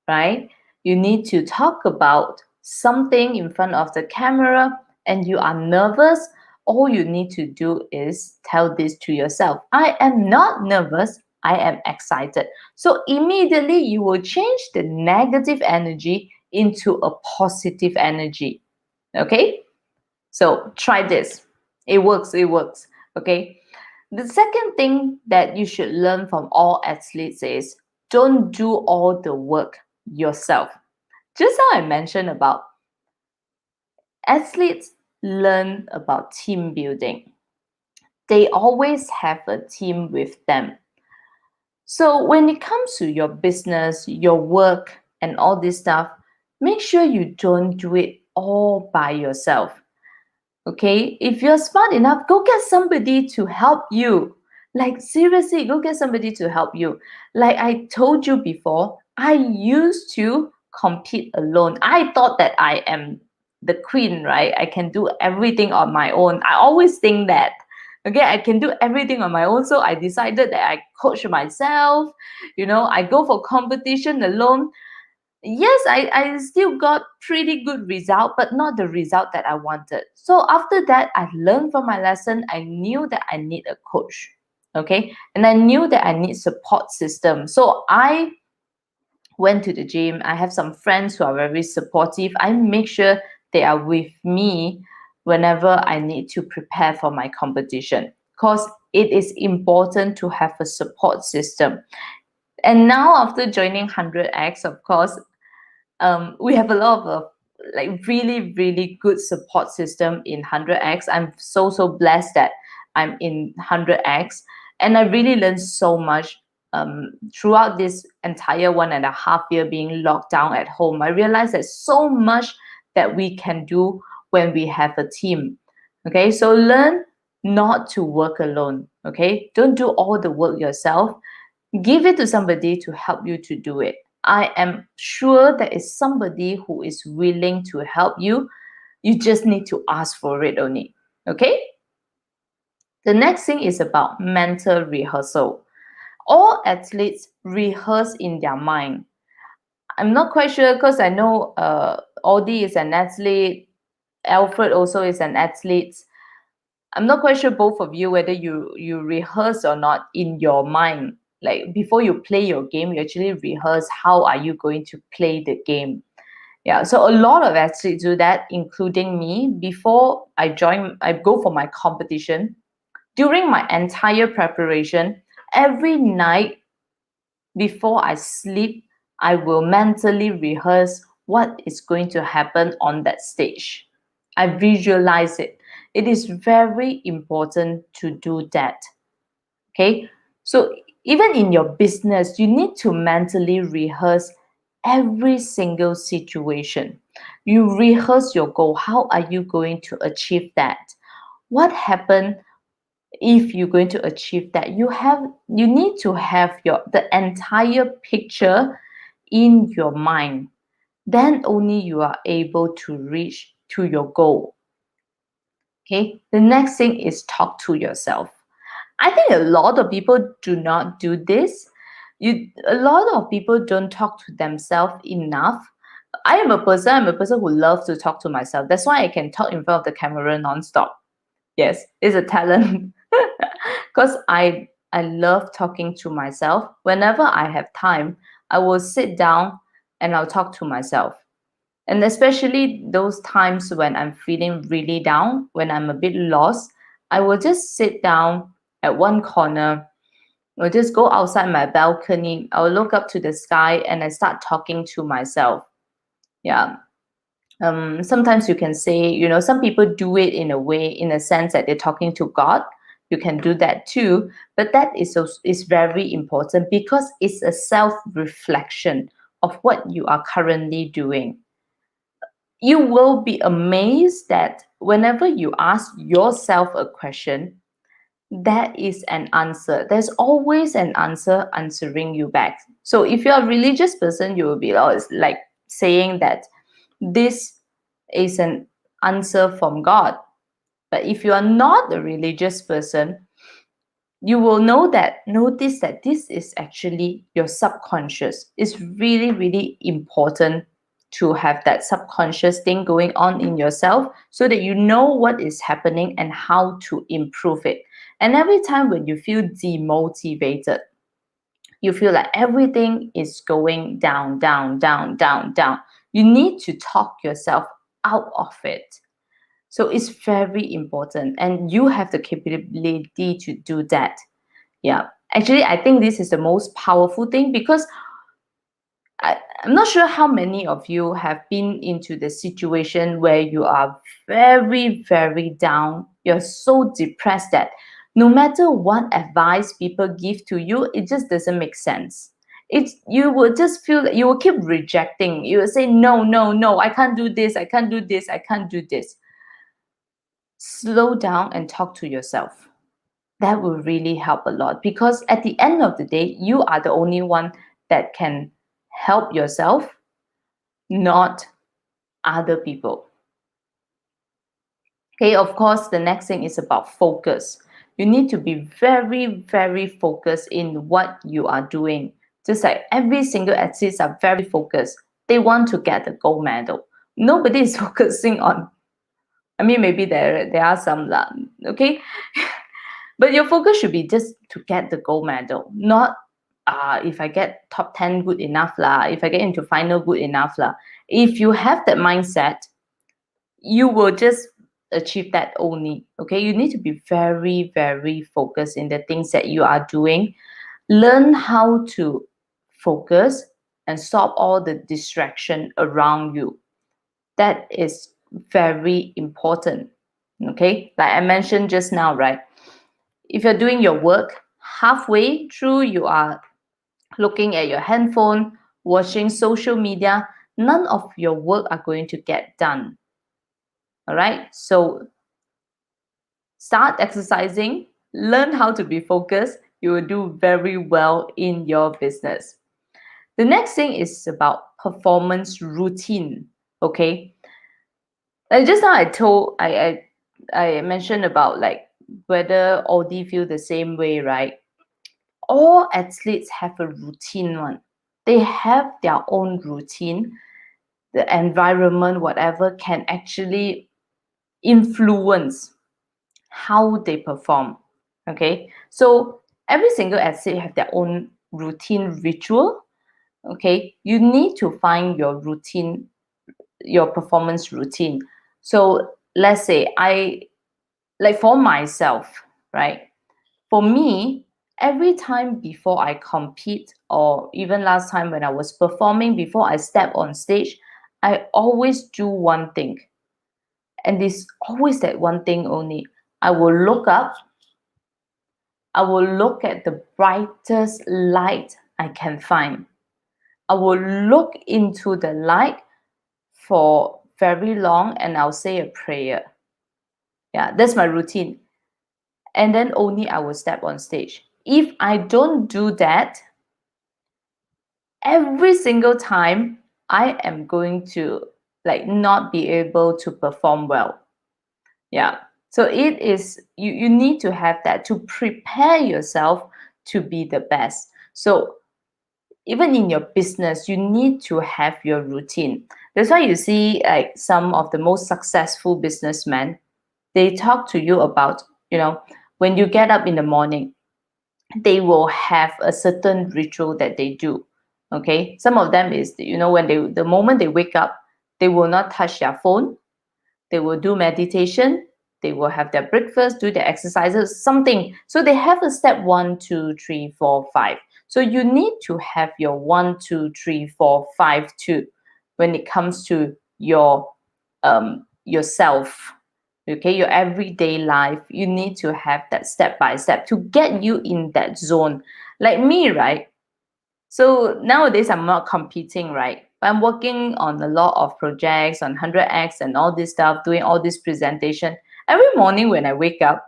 right, you need to talk about something in front of the camera and you are nervous, all you need to do is tell this to yourself, I am not nervous, I am excited. So immediately you will change the negative energy into a positive energy. Okay, so try this. It works. Okay, the second thing that you should learn from all athletes is don't do all the work yourself. Just how I mentioned about athletes learn about team building. They always have a team with them. So when it comes to your business, your work, and all this stuff, make sure you don't do it all by yourself. Okay, if you're smart enough, go get somebody to help you. Like seriously, go get somebody to help you. Like I told you before, I used to compete alone. I thought that I am the queen, right? I can do everything on my own. I always think that. Okay, I can do everything on my own. So I decided that I coach myself. I go for competition alone. Yes, I still got pretty good result, but not the result that I wanted. So after that, I learned from my lesson. I knew that I need a coach. Okay, and I knew that I need support system. So I went to the gym. I have some friends who are very supportive. I make sure they are with me whenever I need to prepare for my competition, because it is important to have a support system. And now after joining 100X, of course, we have a lot of like really good support system in 100X. I'm so blessed that I'm in 100X, and I really learned so much throughout this entire 1.5 year being locked down at home. I realized there's so much that we can do when we have a team. Okay, so learn not to work alone. Okay, don't do all the work yourself. Give it to somebody to help you to do it. I am sure there is somebody who is willing to help you. You just need to ask for it only. Okay? The next thing is about mental rehearsal. All athletes rehearse in their mind. I'm not quite sure because I know Audie is an athlete, Alfred also is an athlete. I'm not quite sure both of you whether you rehearse or not in your mind. Like before you play your game, you actually rehearse how are you going to play the game. Yeah, so a lot of athletes do that, including me. Before I go for my competition. During my entire preparation, every night before I sleep, I will mentally rehearse what is going to happen on that stage. I visualize it. It is very important to do that. Okay, so even in your business, you need to mentally rehearse every single situation. You rehearse your goal. How are you going to achieve that? What happened if you're going to achieve that? You need to have the entire picture in your mind. Then only you are able to reach to your goal. Okay, the next thing is talk to yourself. I think a lot of people do not do this. A lot of people don't talk to themselves enough. I'm a person who loves to talk to myself. That's why I can talk in front of the camera non-stop. Yes, it's a talent. Because I love talking to myself. Whenever I have time, I will sit down and I'll talk to myself. And especially those times when I'm feeling really down, when I'm a bit lost, I will just sit down at one corner, or just go outside my balcony. I will look up to the sky and I start talking to myself. Yeah. Sometimes you can say, some people do it in a way, in a sense that they're talking to God. You can do that too, but that is very important because it's a self-reflection of what you are currently doing. You will be amazed that whenever you ask yourself a question, there is an answer. There's always an answer answering you back. So if you're a religious person, you will be always like saying that this is an answer from God. But if you are not a religious person, you will notice that this is actually your subconscious. It's really, really important to have that subconscious thing going on in yourself so that you know what is happening and how to improve it. And every time when you feel demotivated, you feel like everything is going down, down, down, down, down, you need to talk yourself out of it. So it's very important, and you have the capability to do that. Yeah, actually, I think this is the most powerful thing because I'm not sure how many of you have been into the situation where you are very, very down. You're so depressed that no matter what advice people give to you, it just doesn't make sense. You will just feel that you will keep rejecting. You will say, no, no, no, I can't do this, I can't do this, I can't do this. Slow down and talk to yourself. That will really help a lot because at the end of the day, you are the only one that can help yourself, not other people. Okay, of course, the next thing is about focus. You need to be very, very focused in what you are doing. Just like every single athletes are very focused. They want to get the gold medal. Nobody is focusing on, maybe there are some, okay? But your focus should be just to get the gold medal, not if I get top 10 good enough lah, if I get into final good enough lah. If you have that mindset, you will just achieve that only. Okay, you need to be very, very focused in the things that you are doing. Learn how to focus and stop all the distraction around you. That is very important. Okay, like I mentioned just now, right? If you're doing your work, halfway through you are looking at your handphone, watching social media, none of your work are going to get done. All right, so start exercising, learn how to be focused. You will do very well in your business. The next thing is about performance routine. Okay, like just now I mentioned about like whether all do you feel the same way, right? All athletes have a routine one. They have their own routine. The environment, whatever, can actually influence how they perform. Okay, so every single athlete have their own routine ritual. Okay, you need to find your routine your performance routine. So let's say like for myself, right? For me, every time before I compete, or even last time when I was performing, before I step on stage, I always do one thing. And it's always that one thing only. I will look up, I will look at the brightest light I can find. I will look into the light for very long and I'll say a prayer. Yeah, that's my routine. And then only I will step on stage. If I don't do that, every single time I am going to like not be able to perform well. Yeah. So it is you need to have that to prepare yourself to be the best. So even in your business, you need to have your routine. That's why you see like some of the most successful businessmen, they talk to you about, when you get up in the morning, they will have a certain ritual that they do. Okay. Some of them is, when the moment they wake up, they will not touch their phone. They will do meditation. They will have their breakfast, do their exercises, something. So they have a step 1, 2, 3, 4, 5. So you need to have your 1, 2, 3, 4, 5 too when it comes to your yourself. Okay, your everyday life, you need to have that step by step to get you in that zone. Like me, right? So nowadays I'm not competing, right? But I'm working on a lot of projects on 100x and all this stuff, doing all this presentation. Every morning when I wake up,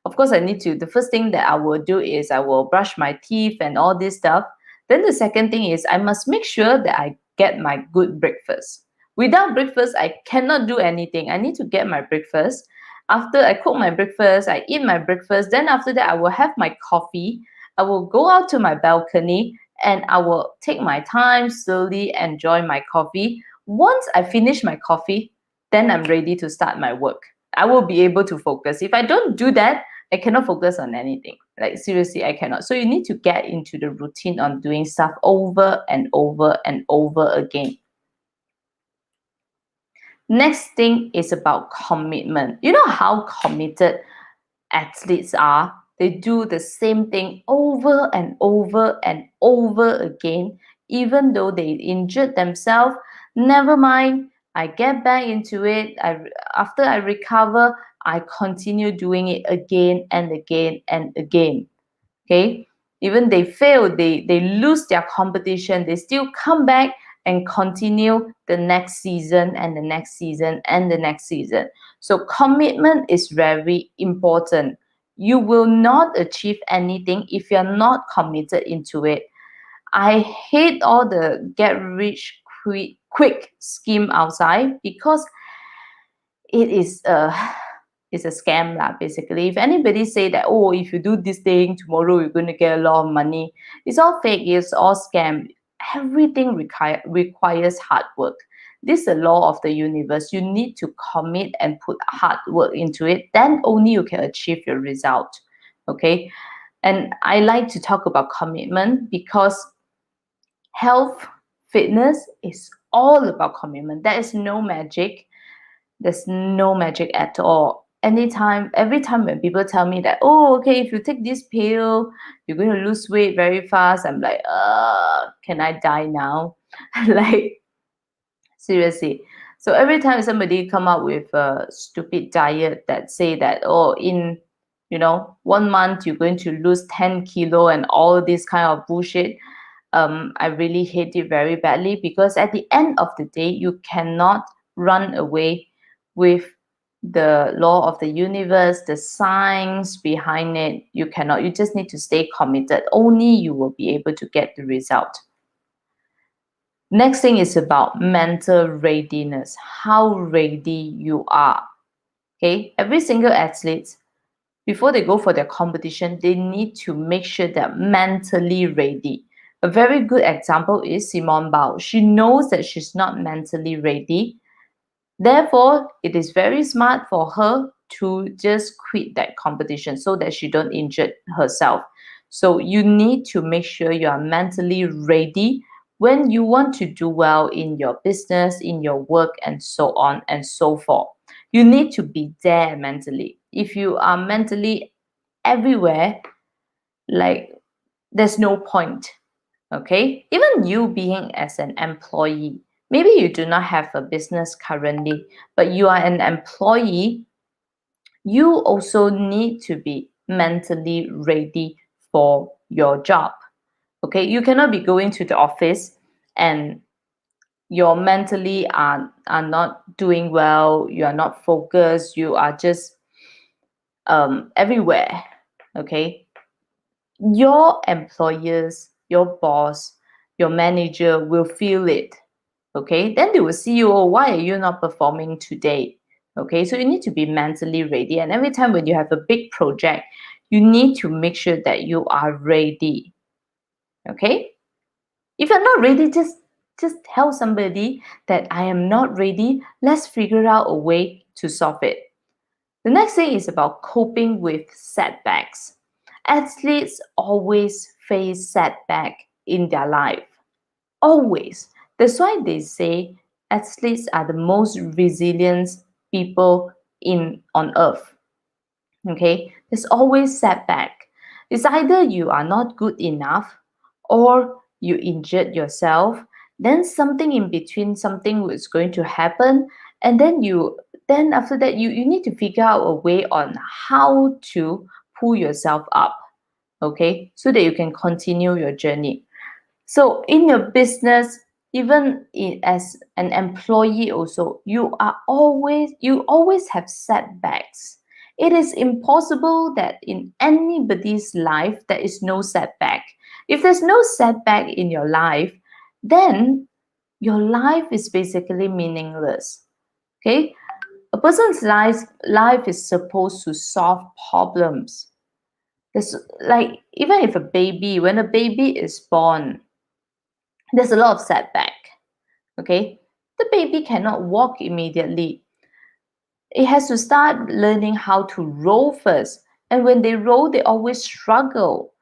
of course the first thing that I will do is I will brush my teeth and all this stuff. Then the second thing is I must make sure that I get my good breakfast. Without breakfast, I cannot do anything. I need to get my breakfast. After I cook my breakfast, I eat my breakfast. Then after that, I will have my coffee. I will go out to my balcony and I will take my time, slowly enjoy my coffee. Once I finish my coffee, then I'm ready to start my work. I will be able to focus. If I don't do that, I cannot focus on anything. Like seriously, I cannot. So you need to get into the routine on doing stuff over and over and over again. Next thing is about commitment. You know how committed athletes are? They do the same thing over and over and over again, even though they injured themselves. Never mind, I get back into it. After I recover, I continue doing it again and again and again. Okay, even they fail, they lose their competition, they still come back and continue the next season and the next season and the next season. So commitment is very important. You will not achieve anything if you're not committed into it. I hate all the get rich quick scheme outside because it is it's a scam lah, basically. If anybody say that, oh, if you do this thing tomorrow you're going to get a lot of money, it's all fake, it's all scam. Everything requires hard work. This is the law of the universe. You need to commit and put hard work into it, then only you can achieve your result. Okay, and I like to talk about commitment because health, fitness is all about commitment. There is no magic. There's no magic at all. Every time when people tell me that, oh, okay, if you take this pill, you're going to lose weight very fast, I'm like, can I die now? Like, seriously. So every time somebody come up with a stupid diet that say that, oh, in 1 month you're going to lose 10 kilo and all this kind of bullshit, I really hate it very badly, because at the end of the day, you cannot run away with the law of the universe, the science behind it. You cannot. You just need to stay committed. Only you will be able to get the result. Next thing is about mental readiness, how ready you are. Okay, every single athlete, before they go for their competition, they need to make sure they're mentally ready. A very good example is Simone Biles. She knows that she's not mentally ready. Therefore, it is very smart for her to just quit that competition so that she don't injure herself. So you need to make sure you are mentally ready when you want to do well in your business, in your work, and so on and so forth. You need to be there mentally. If you are mentally everywhere, like there's no point. Okay, even you being as an employee, maybe you do not have a business currently, but you are an employee, you also need to be mentally ready for your job. Okay, you cannot be going to the office and you're mentally are not doing well, you are not focused, you are just everywhere. Okay, your employers, your boss, your manager will feel it. Okay, then they will see you, oh, why are you not performing today? Okay, so you need to be mentally ready, and every time when you have a big project, you need to make sure that you are ready. Okay, if you're not ready, just tell somebody that I am not ready. Let's figure out a way to solve it. The next thing is about coping with setbacks. Athletes always face setback in their life. Always. That's why they say athletes are the most resilient people on earth. Okay? There's always setback. It's either you are not good enough or you injured yourself, then something in between, something is going to happen, and then after that you need to figure out a way on how to pull yourself up, okay, so that you can continue your journey. So in your business, even as an employee also, you always have setbacks. It is impossible that in anybody's life there is no setback. If there's no setback in your life, then your life is basically meaningless. Okay? A person's life is supposed to solve problems. There's like even if when a baby is born, there's a lot of setback. Okay, the baby cannot walk immediately. It has to start learning how to roll first, and when they roll they always struggle.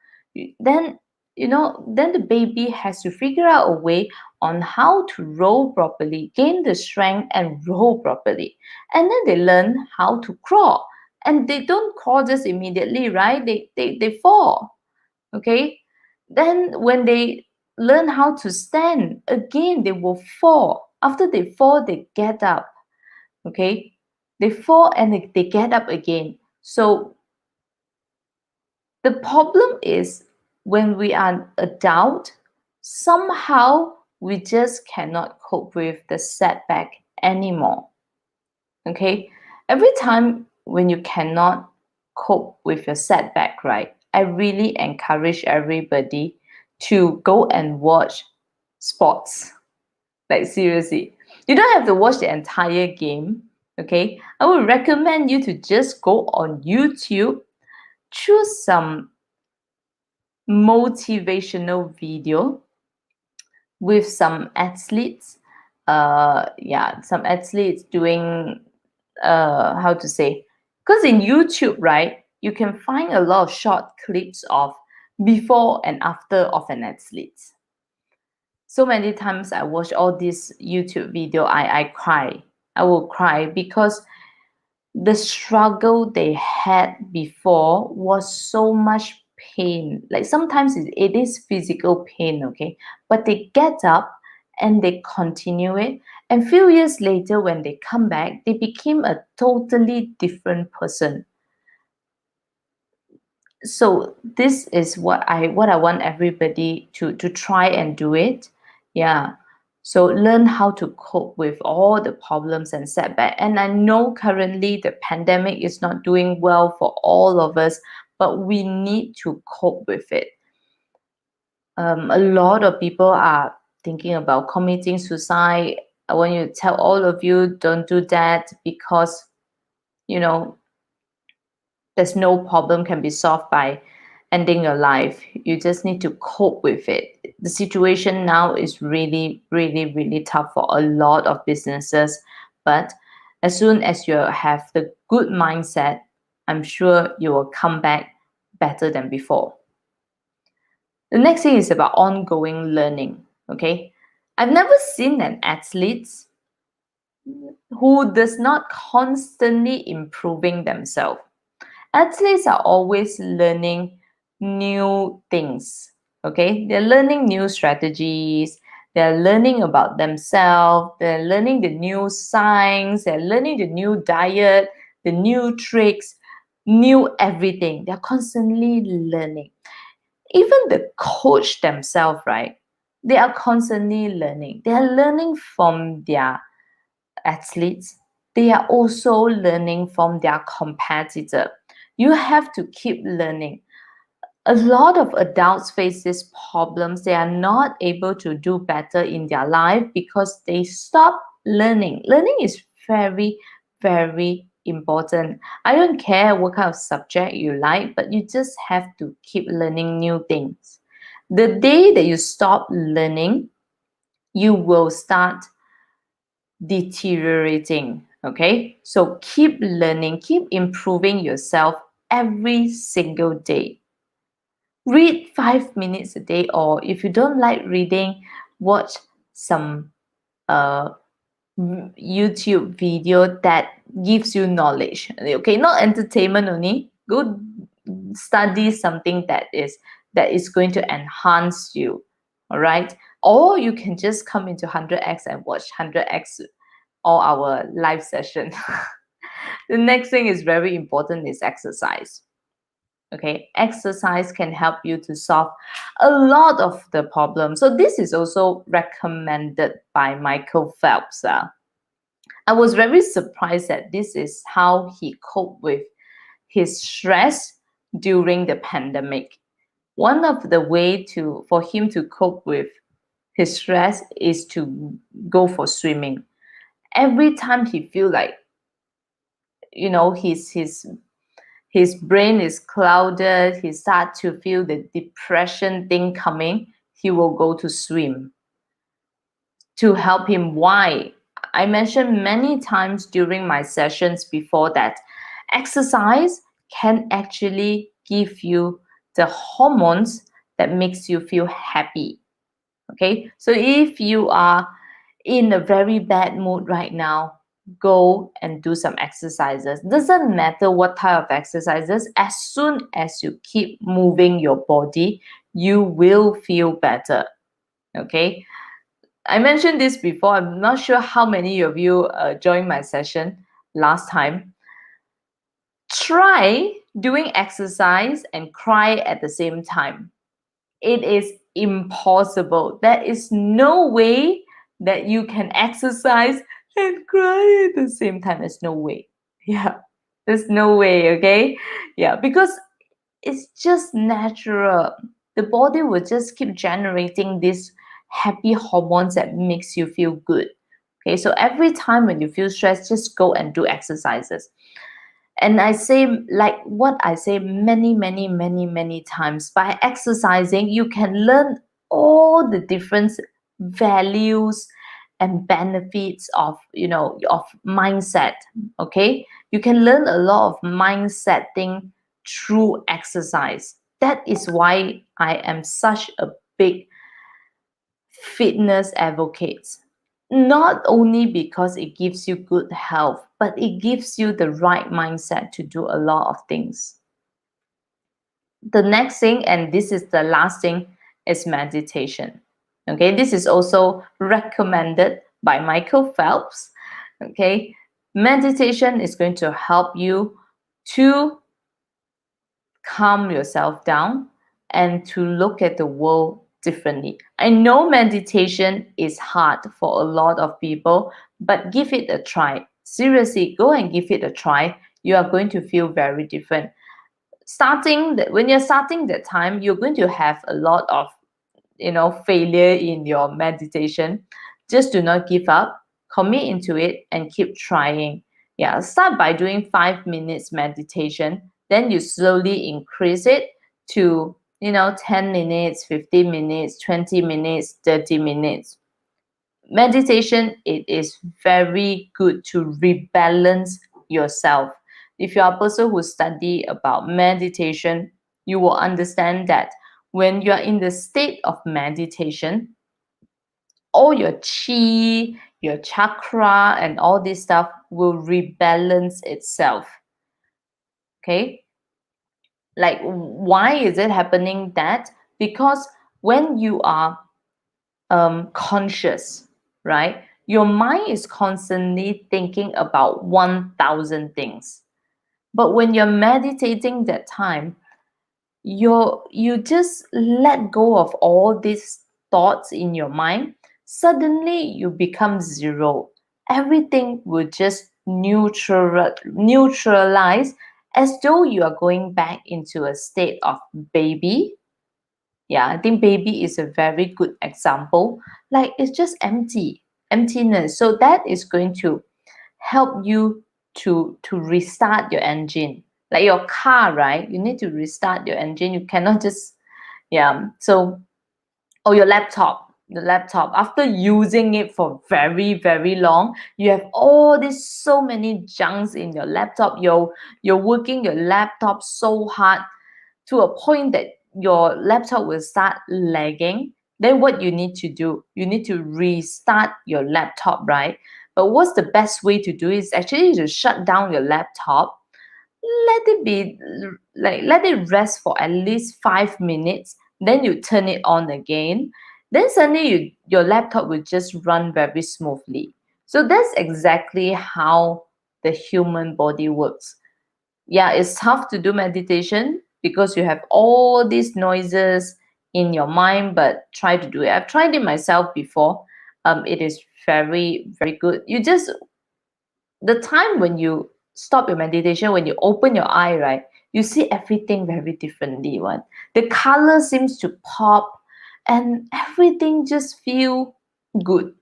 Then then the baby has to figure out a way on how to roll properly, gain the strength and roll properly, and then they learn how to crawl. And they don't crawl just immediately, right? They fall. Okay, then when they learn how to stand again, they will fall. After they fall, they get up. Okay, they fall and they get up again. So the problem is when we are an adult, somehow we just cannot cope with the setback anymore. Okay, every time when you cannot cope with your setback, right, I really encourage everybody to go and watch sports. Like seriously, you don't have to watch the entire game. Okay, I would recommend you to just go on YouTube, choose some motivational video with some athletes. Some athletes doing how to say, because in YouTube, right, you can find a lot of short clips of before and after of an athlete. So many times I watch all these YouTube video, I cry. I will cry because the struggle they had before was so much pain. Like sometimes it is physical pain, okay, but they get up and they continue it, and few years later when they come back they became a totally different person. So this is what I want everybody to try and do it. Yeah, so learn how to cope with all the problems and setback. And I know currently the pandemic is not doing well for all of us, but we need to cope with it. A lot of people are thinking about committing suicide. I want you to tell all of you, don't do that, because there's no problem can be solved by ending your life. You just need to cope with it. The situation now is really, really, really tough for a lot of businesses. But as soon as you have the good mindset, I'm sure you will come back better than before. The next thing is about ongoing learning. Okay, I've never seen an athlete who does not constantly improving themselves. Athletes are always learning new things. Okay, they're learning new strategies, they're learning about themselves, they're learning the new science, they're learning the new diet, the new tricks, new everything. They're constantly learning. Even the coach themselves, right? They are constantly learning. They are learning from their athletes. They are also learning from their competitor. You have to keep learning. A lot of adults face these problems. They are not able to do better in their life because they stop learning. Learning is very, very important. I don't care what kind of subject you like, but you just have to keep learning new things. The day that you stop learning, you will start deteriorating. Okay, so keep learning, keep improving yourself every single day. Read 5 minutes a day, or if you don't like reading, watch some uh YouTube video that gives you knowledge. Okay, not entertainment only. Go study something that is going to enhance you. All right, or you can just come into 100x and watch 100x all our live session. The next thing is very important is exercise. Okay, exercise can help you to solve a lot of the problems. So this is also recommended by Michael Phelps. I was very surprised that this is how he coped with his stress during the pandemic. One of the way for him to cope with his stress is to go for swimming. Every time he feel like, his brain is clouded, he start to feel the depression thing coming, he will go to swim to help him. Why? I mentioned many times during my sessions before that exercise can actually give you the hormones that makes you feel happy. Okay, so if you are in a very bad mood right now, go and do some exercises. Doesn't matter what type of exercises, as soon as you keep moving your body, you will feel better. Okay, I mentioned this before. I'm not sure how many of you joined my session last time. Try doing exercise and cry at the same time. It is impossible. There is no way that you can exercise and cry at the same time. There's no way. Yeah, there's no way. Okay, yeah, because it's just natural. The body will just keep generating these happy hormones that makes you feel good. Okay, so every time when you feel stressed, just go and do exercises. And I say, like what I say many, many, many, many times, by exercising, you can learn all the different values and benefits of mindset. Okay, you can learn a lot of mindset thing through exercise. That is why I am such a big fitness advocate. Not only because it gives you good health, but it gives you the right mindset to do a lot of things. The next thing, and this is the last thing, is meditation. Okay, this is also recommended by Michael Phelps. Okay, meditation is going to help you to calm yourself down and to look at the world differently. I know meditation is hard for a lot of people, but give it a try. Seriously, go and give it a try. You are going to feel very different. When you're starting that time, you're going to have a lot of failure in your meditation. Just do not give up. Commit into it and keep trying. Yeah, start by doing 5 minutes meditation. Then you slowly increase it to 10 minutes, 15 minutes, 20 minutes, 30 minutes. Meditation, it is very good to rebalance yourself. If you are a person who study about meditation, you will understand that when you are in the state of meditation, all your chi, your chakra, and all this stuff will rebalance itself. Okay, like why is it happening that? Because when you are conscious, right, your mind is constantly thinking about 1,000 things. But when you're meditating that time, you just let go of all these thoughts in your mind. Suddenly you become zero. Everything will just neutralize, as though you are going back into a state of baby. Yeah, I think baby is a very good example. Like it's just emptiness. So that is going to help you to restart your engine. Like your car, right? You need to restart your engine. You cannot just, yeah. So, or your laptop. The laptop, after using it for very, very long, you have all this so many junks in your laptop. You're working your laptop so hard to a point that your laptop will start lagging. Then what you need to do, you need to restart your laptop, right? But what's the best way to do is actually to shut down your laptop, let it be, like let it rest for at least 5 minutes, then you turn it on again. Then suddenly your laptop will just run very smoothly. So that's exactly how the human body works. Yeah, it's tough to do meditation because you have all these noises in your mind, but try to do it. I've tried it myself before. It is very, very good. You just, the time when you stop your meditation, when you open your eye, right, you see everything very differently. One, the color seems to pop, and everything just feel good.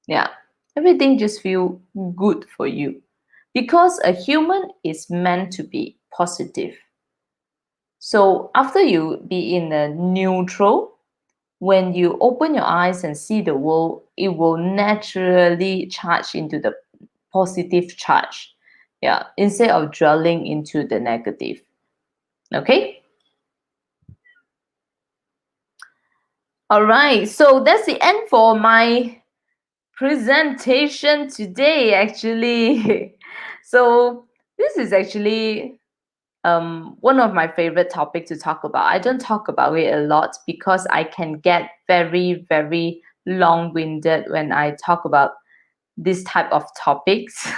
Yeah, everything just feel good for you, because a human is meant to be positive. So after you be in a neutral, when you open your eyes and see the world, it will naturally charge into the positive charge. Yeah, instead of dwelling into the negative. Okay. All right. So that's the end for my presentation today, actually. So this is actually one of my favorite topics to talk about. I don't talk about it a lot because I can get very, very long-winded when I talk about this type of topics.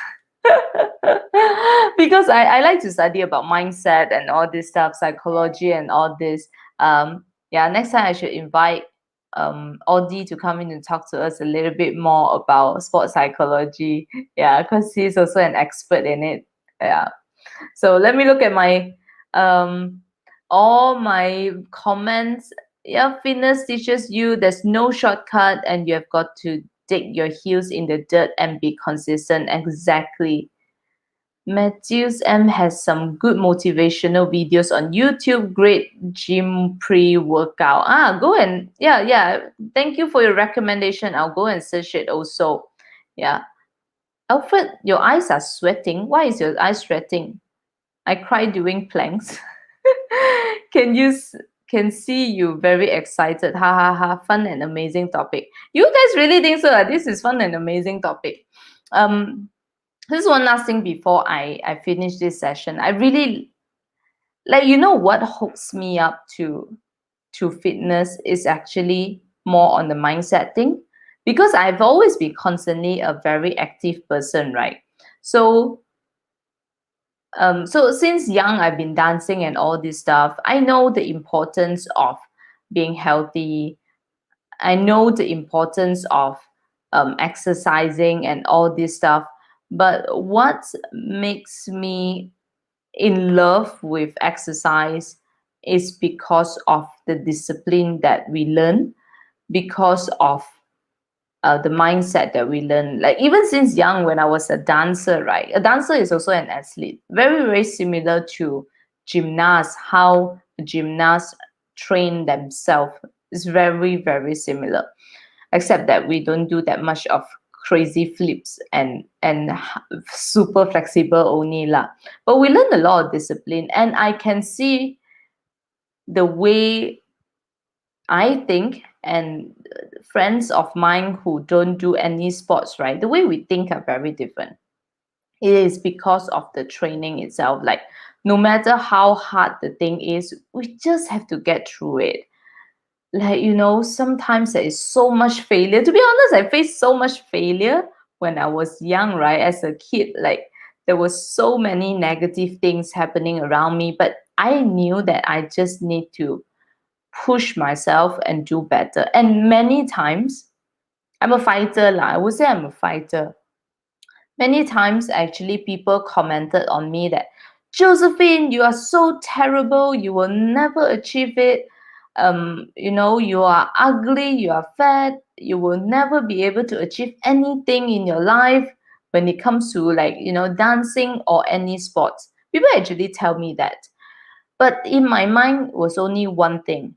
Because I like to study about mindset and all this stuff, psychology and all this. Yeah, next time I should invite Audie to come in and talk to us a little bit more about sports psychology. Yeah, because he's also an expert in it. Yeah. So let me look at my all my comments. Yeah, fitness teaches you there's no shortcut and you have got to dig your heels in the dirt and be consistent. Exactly. Matthews M has some good motivational videos on YouTube. Great gym pre-workout. Go and yeah. Thank you for your recommendation. I'll go and search it also. Yeah. Alfred, your eyes are sweating. Why is your eyes sweating? I cry doing planks. Can you can see you very excited. Ha ha ha. Fun and amazing topic. You guys really think so? This is fun and amazing topic. This is one last thing before I finish this session. I really like, you know what hooks me up to fitness is actually more on the mindset thing, because I've always been constantly a very active person, right? So so since young I've been dancing and all this stuff. I know the importance of being healthy. I know the importance of exercising and all this stuff. But what makes me in love with exercise is because of the discipline that we learn, because of the mindset that we learn. Like even since young, when I was a dancer, right? A dancer is also an athlete. Very, very similar to gymnasts, how gymnasts train themselves is very, very similar, except that we don't do that much of crazy flips and super flexible only lah. But we learn a lot of discipline, and I can see the way I think, and friends of mine who don't do any sports, right? The way we think are very different. It is because of the training itself. Like, no matter how hard the thing is, we just have to get through it. Like, sometimes there is so much failure. To be honest, I faced so much failure when I was young, right? As a kid, like, there was so many negative things happening around me, but I knew that I just need to push myself and do better. And many times, I'm a fighter, lah. I would say I'm a fighter. Many times, actually, people commented on me that, Josephine, you are so terrible. You will never achieve it. You are ugly. You are fat. You will never be able to achieve anything in your life when it comes to, like, dancing or any sports. People actually tell me that. But in my mind was only one thing.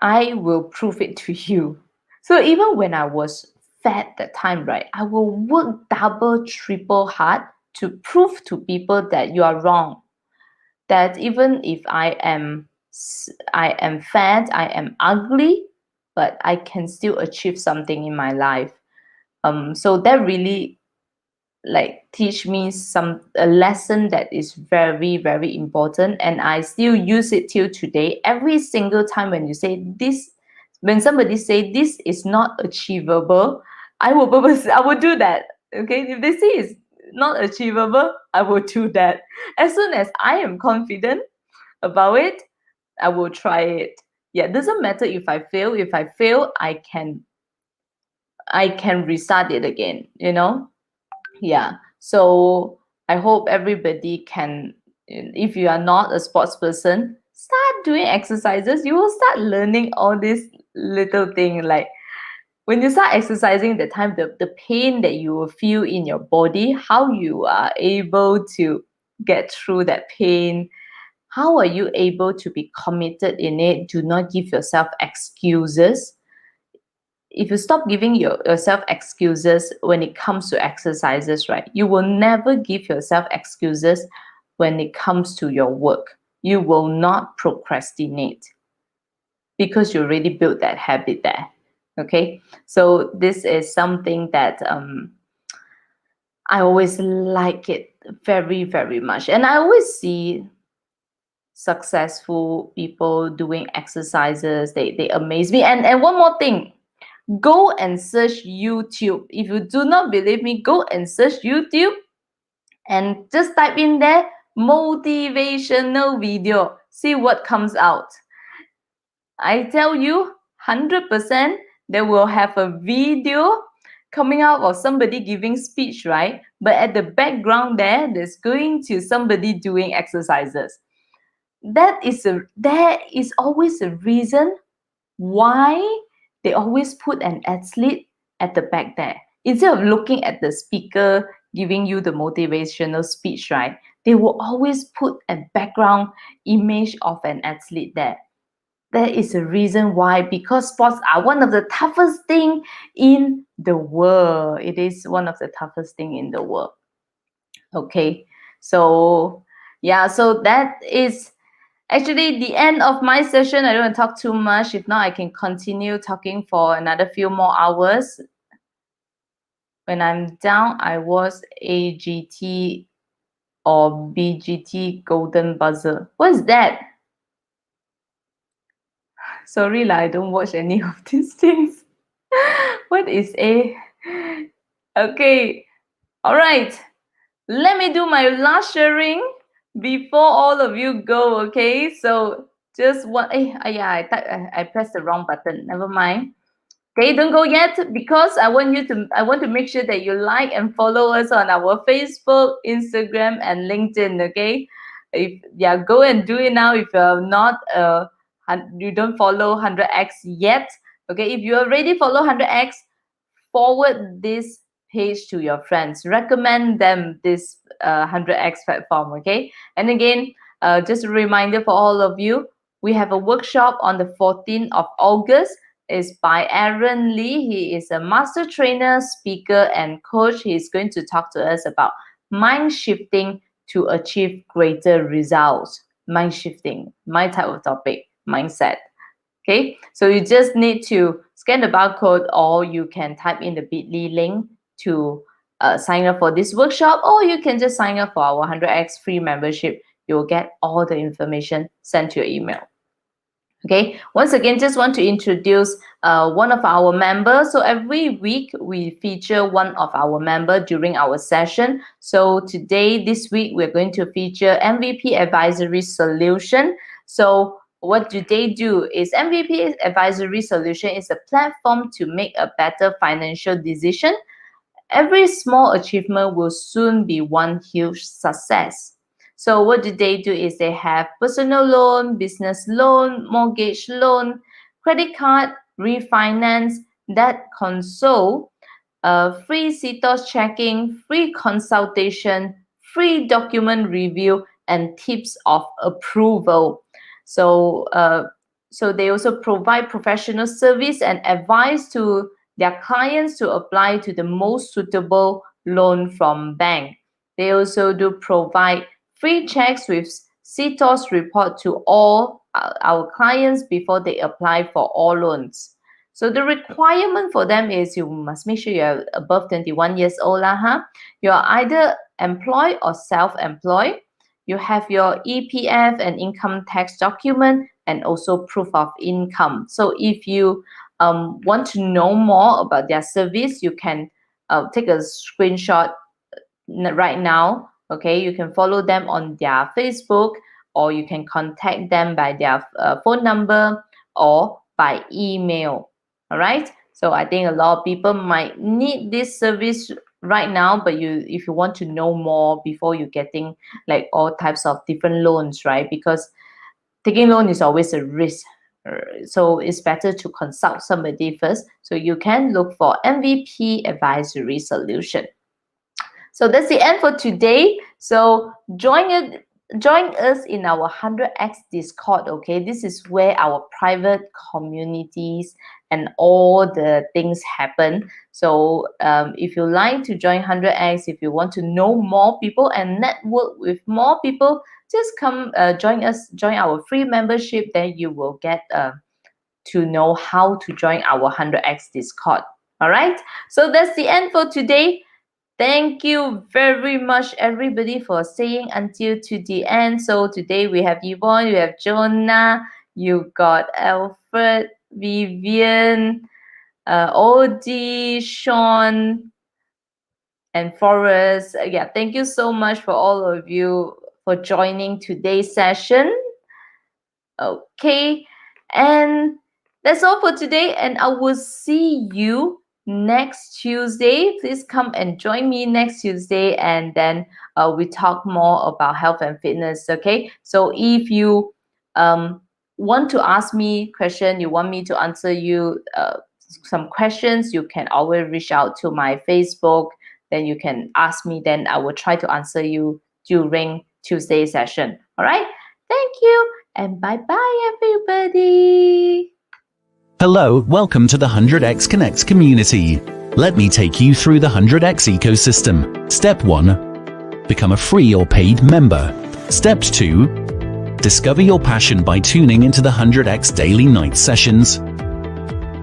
I will prove it to you. So even when I was fat that time, right, I will work double, triple hard to prove to people that you are wrong. That even if I am fat, I am ugly, but I can still achieve something in my life. So that really, like, teach me a lesson that is very, very important, and I still use it till today. Every single time when somebody say this is not achievable, I will do that. Okay, if they say it's not achievable, I will do that. As soon as I am confident about it, I will try it. Yeah, it doesn't matter if I fail. If I fail, I can restart it again. Yeah, so I hope everybody can, if you are not a sports person, start doing exercises. You will start learning all these little things. Like, when you start exercising, the time, the pain that you will feel in your body, how you are able to get through that pain, how are you able to be committed in it. Do not give yourself excuses. If you stop giving yourself excuses when it comes to exercises, right, you will never give yourself excuses when it comes to your work. You will not procrastinate because you already built that habit there. Okay, so this is something that I always like it very, very much, and I always see successful people doing exercises. They amaze me. And one more thing, go and search YouTube. If you do not believe me, go and search YouTube and just type in there motivational video. See what comes out. I tell you, 100% they will have a video coming out of somebody giving speech, right? But at the background there's going to somebody doing exercises. There is always a reason why they always put an athlete at the back there. Instead of looking at the speaker giving you the motivational speech, right? They will always put a background image of an athlete there. There is a reason why, because sports are one of the toughest thing in the world. It is one of the toughest thing in the world. Okay, so yeah, so that is actually the end of my session. I don't want to talk too much. If not, I can continue talking for another few more hours. When I'm down, I was AGT or BGT Golden Buzzer. What's that? Sorry, I don't watch any of these things. What is a... Okay, all right. Let me do my last sharing before all of you go, okay? So just one... I pressed the wrong button. Never mind. Okay, don't go yet, because I want to make sure that you like and follow us on our Facebook, Instagram, and LinkedIn. Okay, go and do it now. If you're not you don't follow 100x yet. Okay, if you already follow 100x, forward this page to your friends. Recommend them this 100x platform. Okay, and again, just a reminder for all of you, we have a workshop on the 14th of August. Is by Aaron Lee. He is a master trainer, speaker, and coach. He is going to talk to us about mind shifting to achieve greater results. Mind shifting, my type of topic. mindset. Okay, so you just need to scan the barcode, or you can type in the bit.ly link to sign up for this workshop, or you can just sign up for our 100x free membership. You'll get all the information sent to your email. Okay, once again, just want to introduce one of our members. So every week we feature one of our members during our session. So today, this week, we're going to feature MVP Advisory Solution. So what do they do is MVP Advisory Solution is a platform to make a better financial decision. Every small achievement will soon be one huge success. So what do? Is they have personal loan, business loan, mortgage loan, credit card, refinance, debt console, free CTOS checking, free consultation, free document review, and tips of approval. So they also provide professional service and advice to their clients to apply to the most suitable loan from bank. They also do provide free checks with CTOS report to all our clients before they apply for all loans. So the requirement for them is you must make sure you're above 21 years old. You're either employed or self-employed. You have your EPF and income tax document and also proof of income. So if you want to know more about their service, you can take a screenshot right now. Okay, you can follow them on their Facebook, or you can contact them by their phone number or by email. All right. So I think a lot of people might need this service right now, but if you want to know more before you're getting like all types of different loans, right? Because taking loan is always a risk. So it's better to consult somebody first. So you can look for MVP Advisory Solution. So that's the end for today. So join us in our 100x Discord. Okay, this is where our private communities and all the things happen. So if you like to join 100x, if you want to know more people and network with more people, just come join our free membership. Then you will get to know how to join our 100x Discord. All right. So that's the end for today. Thank you very much, everybody, for staying until to the end. So today we have Yvonne, you have Jonah, you got Alfred, Vivian, Odie, Sean, and Forrest. Yeah, thank you so much for all of you for joining today's session. Okay, and that's all for today, and I will see you next Tuesday. Please come and join me next Tuesday, and then we talk more about health and fitness. Okay, so if you want to ask me question, you want me to answer you some questions, you can always reach out to my Facebook. Then you can ask me, then I will try to answer you during Tuesday session. All right, thank you, and bye-bye, everybody. Hello, welcome to the 100x Connects community. Let me take you through the 100x ecosystem. Step 1. Become a free or paid member. Step 2. Discover your passion by tuning into the 100x daily night sessions,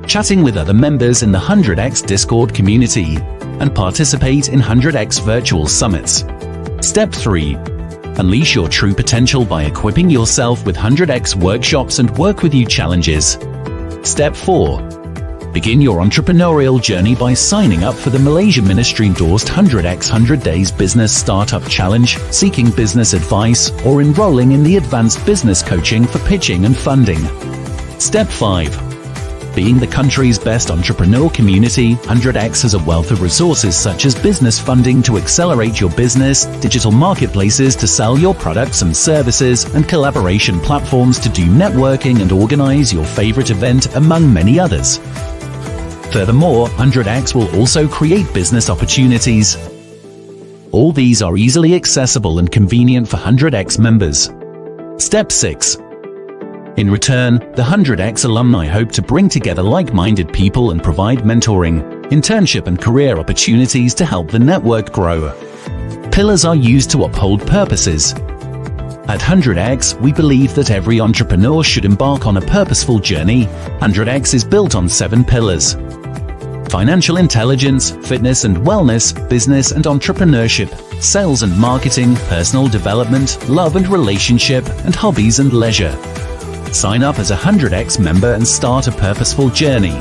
chatting with other members in the 100x Discord community, and participate in 100x virtual summits. Step 3. Unleash your true potential by equipping yourself with 100x workshops and work with you challenges. Step 4. Begin your entrepreneurial journey by signing up for the Malaysia Ministry-endorsed 100x 100 Days Business Startup Challenge, seeking business advice, or enrolling in the Advanced Business Coaching for pitching and funding. Step 5. Being the country's best entrepreneur community, 100x has a wealth of resources such as business funding to accelerate your business, digital marketplaces to sell your products and services, and collaboration platforms to do networking and organize your favorite event, among many others. Furthermore, 100x will also create business opportunities. All these are easily accessible and convenient for 100x members. Step 6. In return, the 100x alumni hope to bring together like-minded people and provide mentoring, internship and career opportunities to help the network grow. Pillars are used to uphold purposes. At 100X, we believe that every entrepreneur should embark on a purposeful journey. 100X is built on 7 pillars: financial intelligence, fitness and wellness, business and entrepreneurship, sales and marketing, personal development, love and relationship, and hobbies and leisure. Sign up as a 100X member and start a purposeful journey.